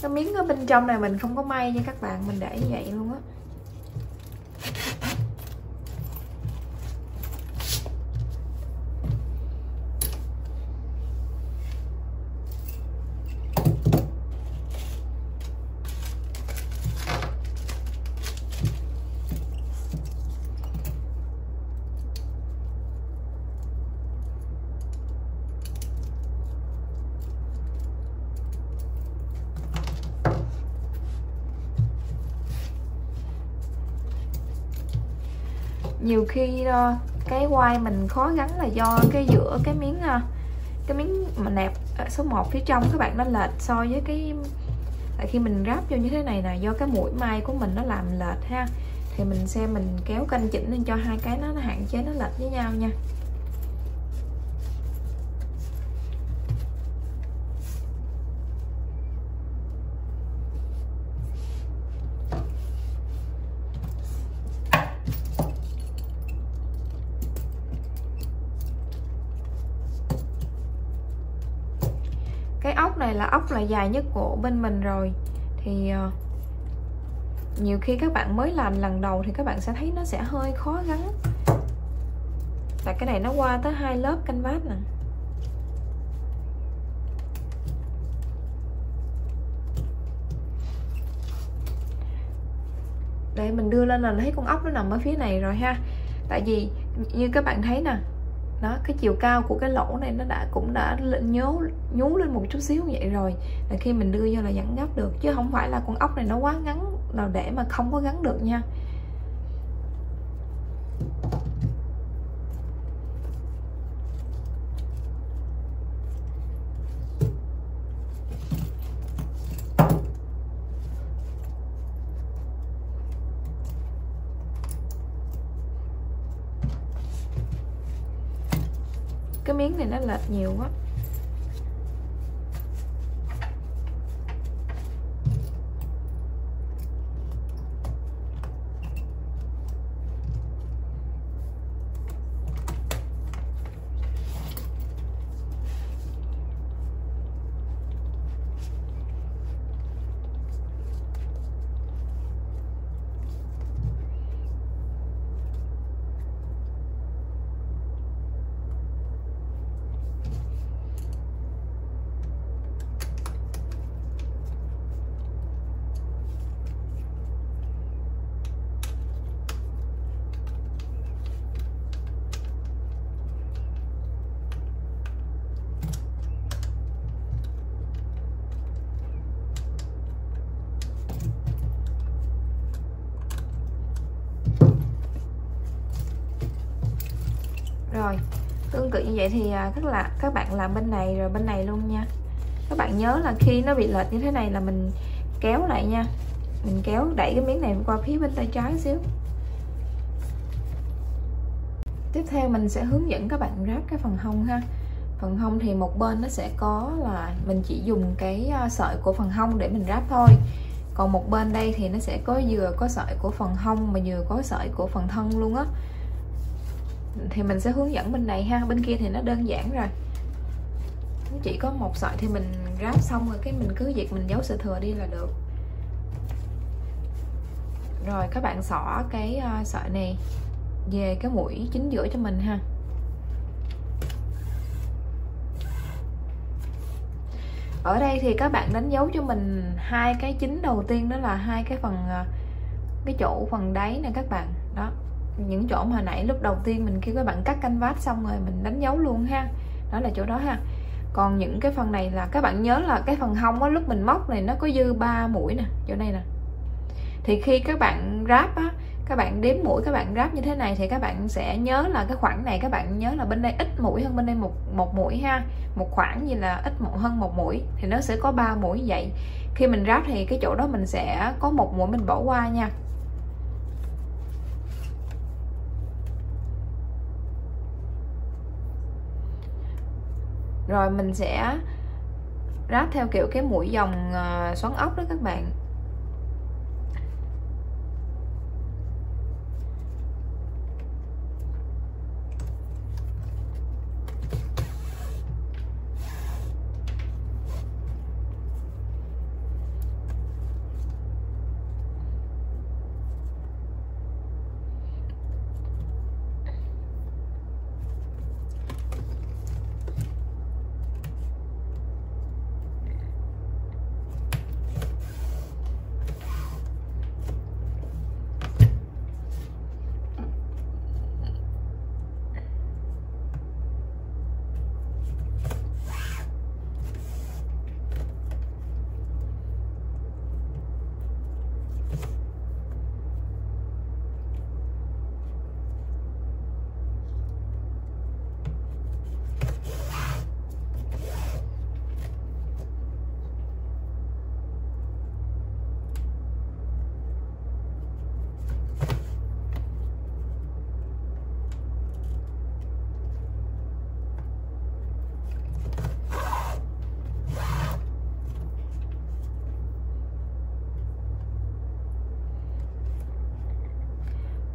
Cái miếng ở bên trong này mình không có may nha các bạn, mình để như vậy luôn á. Nhiều khi cái quai mình khó gắn là do cái giữa cái miếng mà nẹp số 1 phía trong các bạn, nó lệch so với cái khi mình ráp vô như thế này nè, do cái mũi may của mình nó làm lệch ha. Thì mình xem mình kéo canh chỉnh lên cho hai cái nó hạn chế nó lệch với nhau nha. Cái ốc này là ốc là dài nhất của bên mình rồi. Thì nhiều khi các bạn mới làm lần đầu thì các bạn sẽ thấy nó sẽ hơi khó gắn. Tại cái này nó qua tới 2 lớp canvas nè. Đây mình đưa lên là thấy con ốc nó nằm ở phía này rồi ha. Tại vì như các bạn thấy nè, đó, cái chiều cao của cái lỗ này nó cũng đã nhú lên một chút xíu như vậy rồi, là khi mình đưa vô là vẫn gấp được, chứ không phải là con ốc này nó quá ngắn nào để mà không có gắn được nha. Cái miếng này nó lệch nhiều quá. Rồi tương tự như vậy thì các bạn làm bên này rồi bên này luôn nha. Các bạn nhớ là khi nó bị lệch như thế này là mình kéo lại nha. mình kéo đẩy cái miếng này qua phía bên tay trái xíu. Tiếp theo mình sẽ hướng dẫn các bạn ráp cái phần hông ha. Phần hông thì một bên nó sẽ có là mình chỉ dùng cái sợi của phần hông để mình ráp thôi. Còn một bên đây thì nó sẽ có vừa có sợi của phần hông mà vừa có sợi của phần thân luôn á. Thì mình sẽ hướng dẫn bên này ha, bên kia thì nó đơn giản rồi. Nó chỉ có một sợi thì mình ráp xong rồi cái mình cứ việc mình giấu sợi thừa đi là được. Rồi các bạn xỏ cái sợi này về cái mũi chính giữa cho mình ha. Ở đây thì các bạn đánh dấu cho mình hai cái chính đầu tiên, đó là hai cái phần cái chỗ phần đáy nè các bạn. Đó, những chỗ mà nãy lúc đầu tiên mình kêu các bạn cắt canvas xong rồi mình đánh dấu luôn ha. Đó là chỗ đó ha. Còn những cái phần này là các bạn nhớ là cái phần hông á, lúc mình móc này nó có dư 3 mũi nè, chỗ này nè. Thì khi các bạn ráp á, các bạn đếm mũi các bạn ráp như thế này thì các bạn sẽ nhớ là cái khoảng này các bạn nhớ là bên đây ít mũi hơn bên đây một mũi ha. Một khoảng gì là ít hơn một mũi thì nó sẽ có 3 mũi vậy. Khi mình ráp thì cái chỗ đó mình sẽ có một mũi mình bỏ qua nha. Rồi mình sẽ ráp theo kiểu cái mũi dòng xoắn ốc đó các bạn.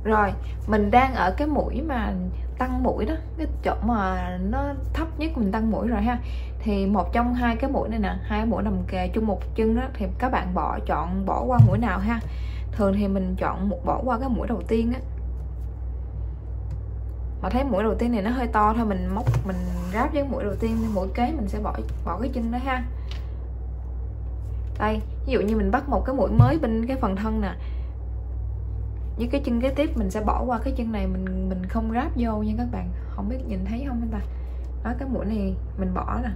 Rồi mình đang ở cái mũi mà tăng mũi đó, cái chỗ mà nó thấp nhất mình tăng mũi rồi ha. Thì một trong hai cái mũi này nè, hai mũi nằm kề chung một chân đó, thì các bạn chọn bỏ qua mũi nào ha. Thường thì mình chọn bỏ qua cái mũi đầu tiên á. Mà thấy mũi đầu tiên này nó hơi to thôi, mình ráp với mũi đầu tiên, mũi kế mình sẽ bỏ cái chân đó ha. Đây, ví dụ như mình bắt một cái mũi mới bên cái phần thân nè, với cái chân kế tiếp mình sẽ bỏ qua cái chân này, mình không ráp vô nha các bạn. Không biết nhìn thấy không ta. Đó, cái mũi này mình bỏ nè.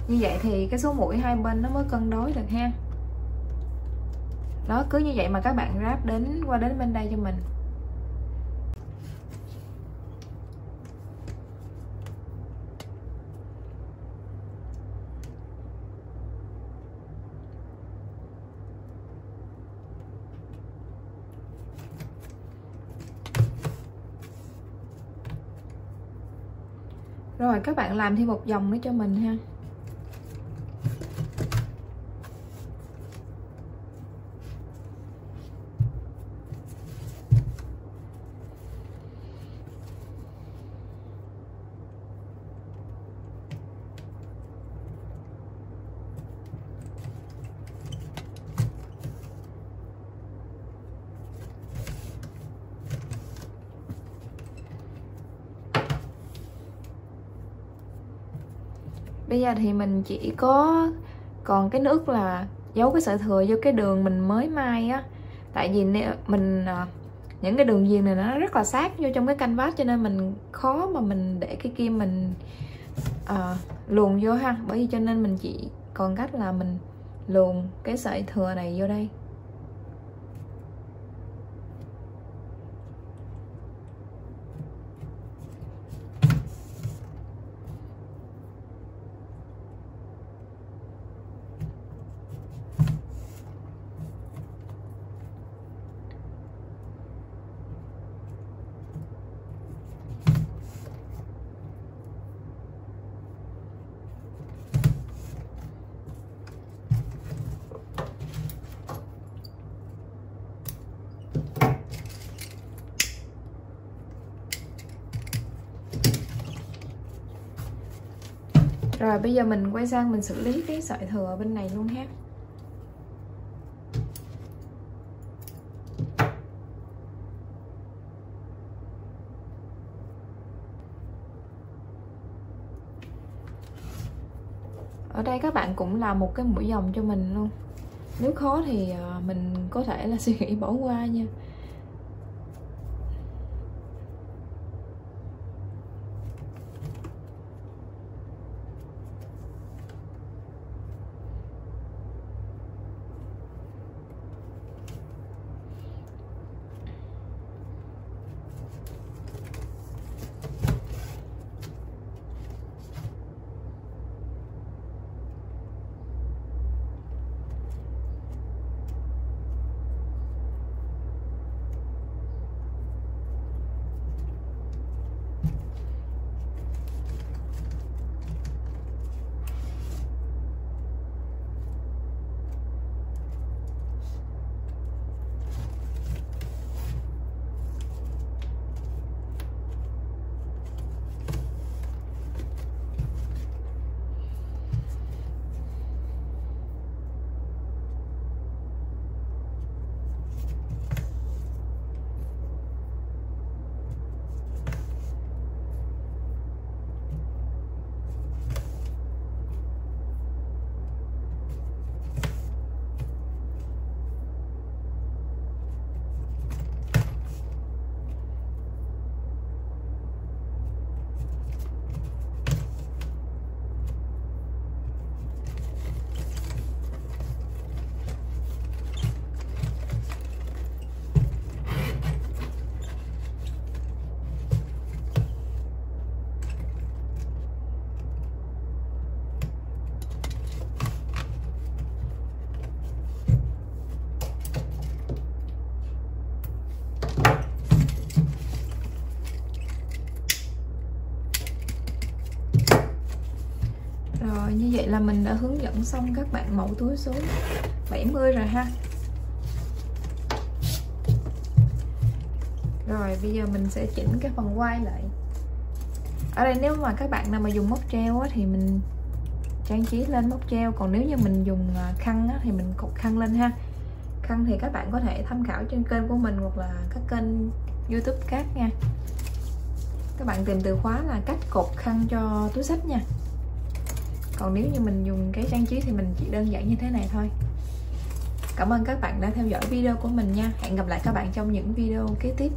Như vậy thì cái số mũi hai bên nó mới cân đối được ha. Đó, cứ như vậy mà các bạn ráp qua đến bên đây cho mình. Rồi các bạn làm thêm một vòng nữa cho mình ha. Bây giờ thì mình chỉ còn cái nước là giấu cái sợi thừa vô cái đường mình mới mai á. Tại vì mình những cái đường viền này nó rất là sát vô trong cái canvas, cho nên mình khó mà mình để cái kim mình luồn vô ha. Bởi vì cho nên mình chỉ còn cách là mình luồn cái sợi thừa này vô đây. Rồi bây giờ mình quay sang mình xử lý cái sợi thừa bên này luôn ha. Ở đây các bạn cũng làm một cái mũi vòng cho mình luôn. Nếu khó thì mình có thể là suy nghĩ bỏ qua nha. Rồi như vậy là mình đã hướng dẫn xong các bạn mẫu túi số 70 rồi ha. Rồi bây giờ mình sẽ chỉnh cái phần quai lại. Ở đây nếu mà các bạn nào mà dùng móc treo á, thì mình trang trí lên móc treo. Còn nếu như mình dùng khăn á, thì mình cột khăn lên ha. Khăn thì các bạn có thể tham khảo trên kênh của mình hoặc là các kênh YouTube khác nha. Các bạn tìm từ khóa là cách cột khăn cho túi xách nha. Còn nếu như mình dùng cái trang trí thì mình chỉ đơn giản như thế này thôi. Cảm ơn các bạn đã theo dõi video của mình nha. Hẹn gặp lại các bạn trong những video kế tiếp.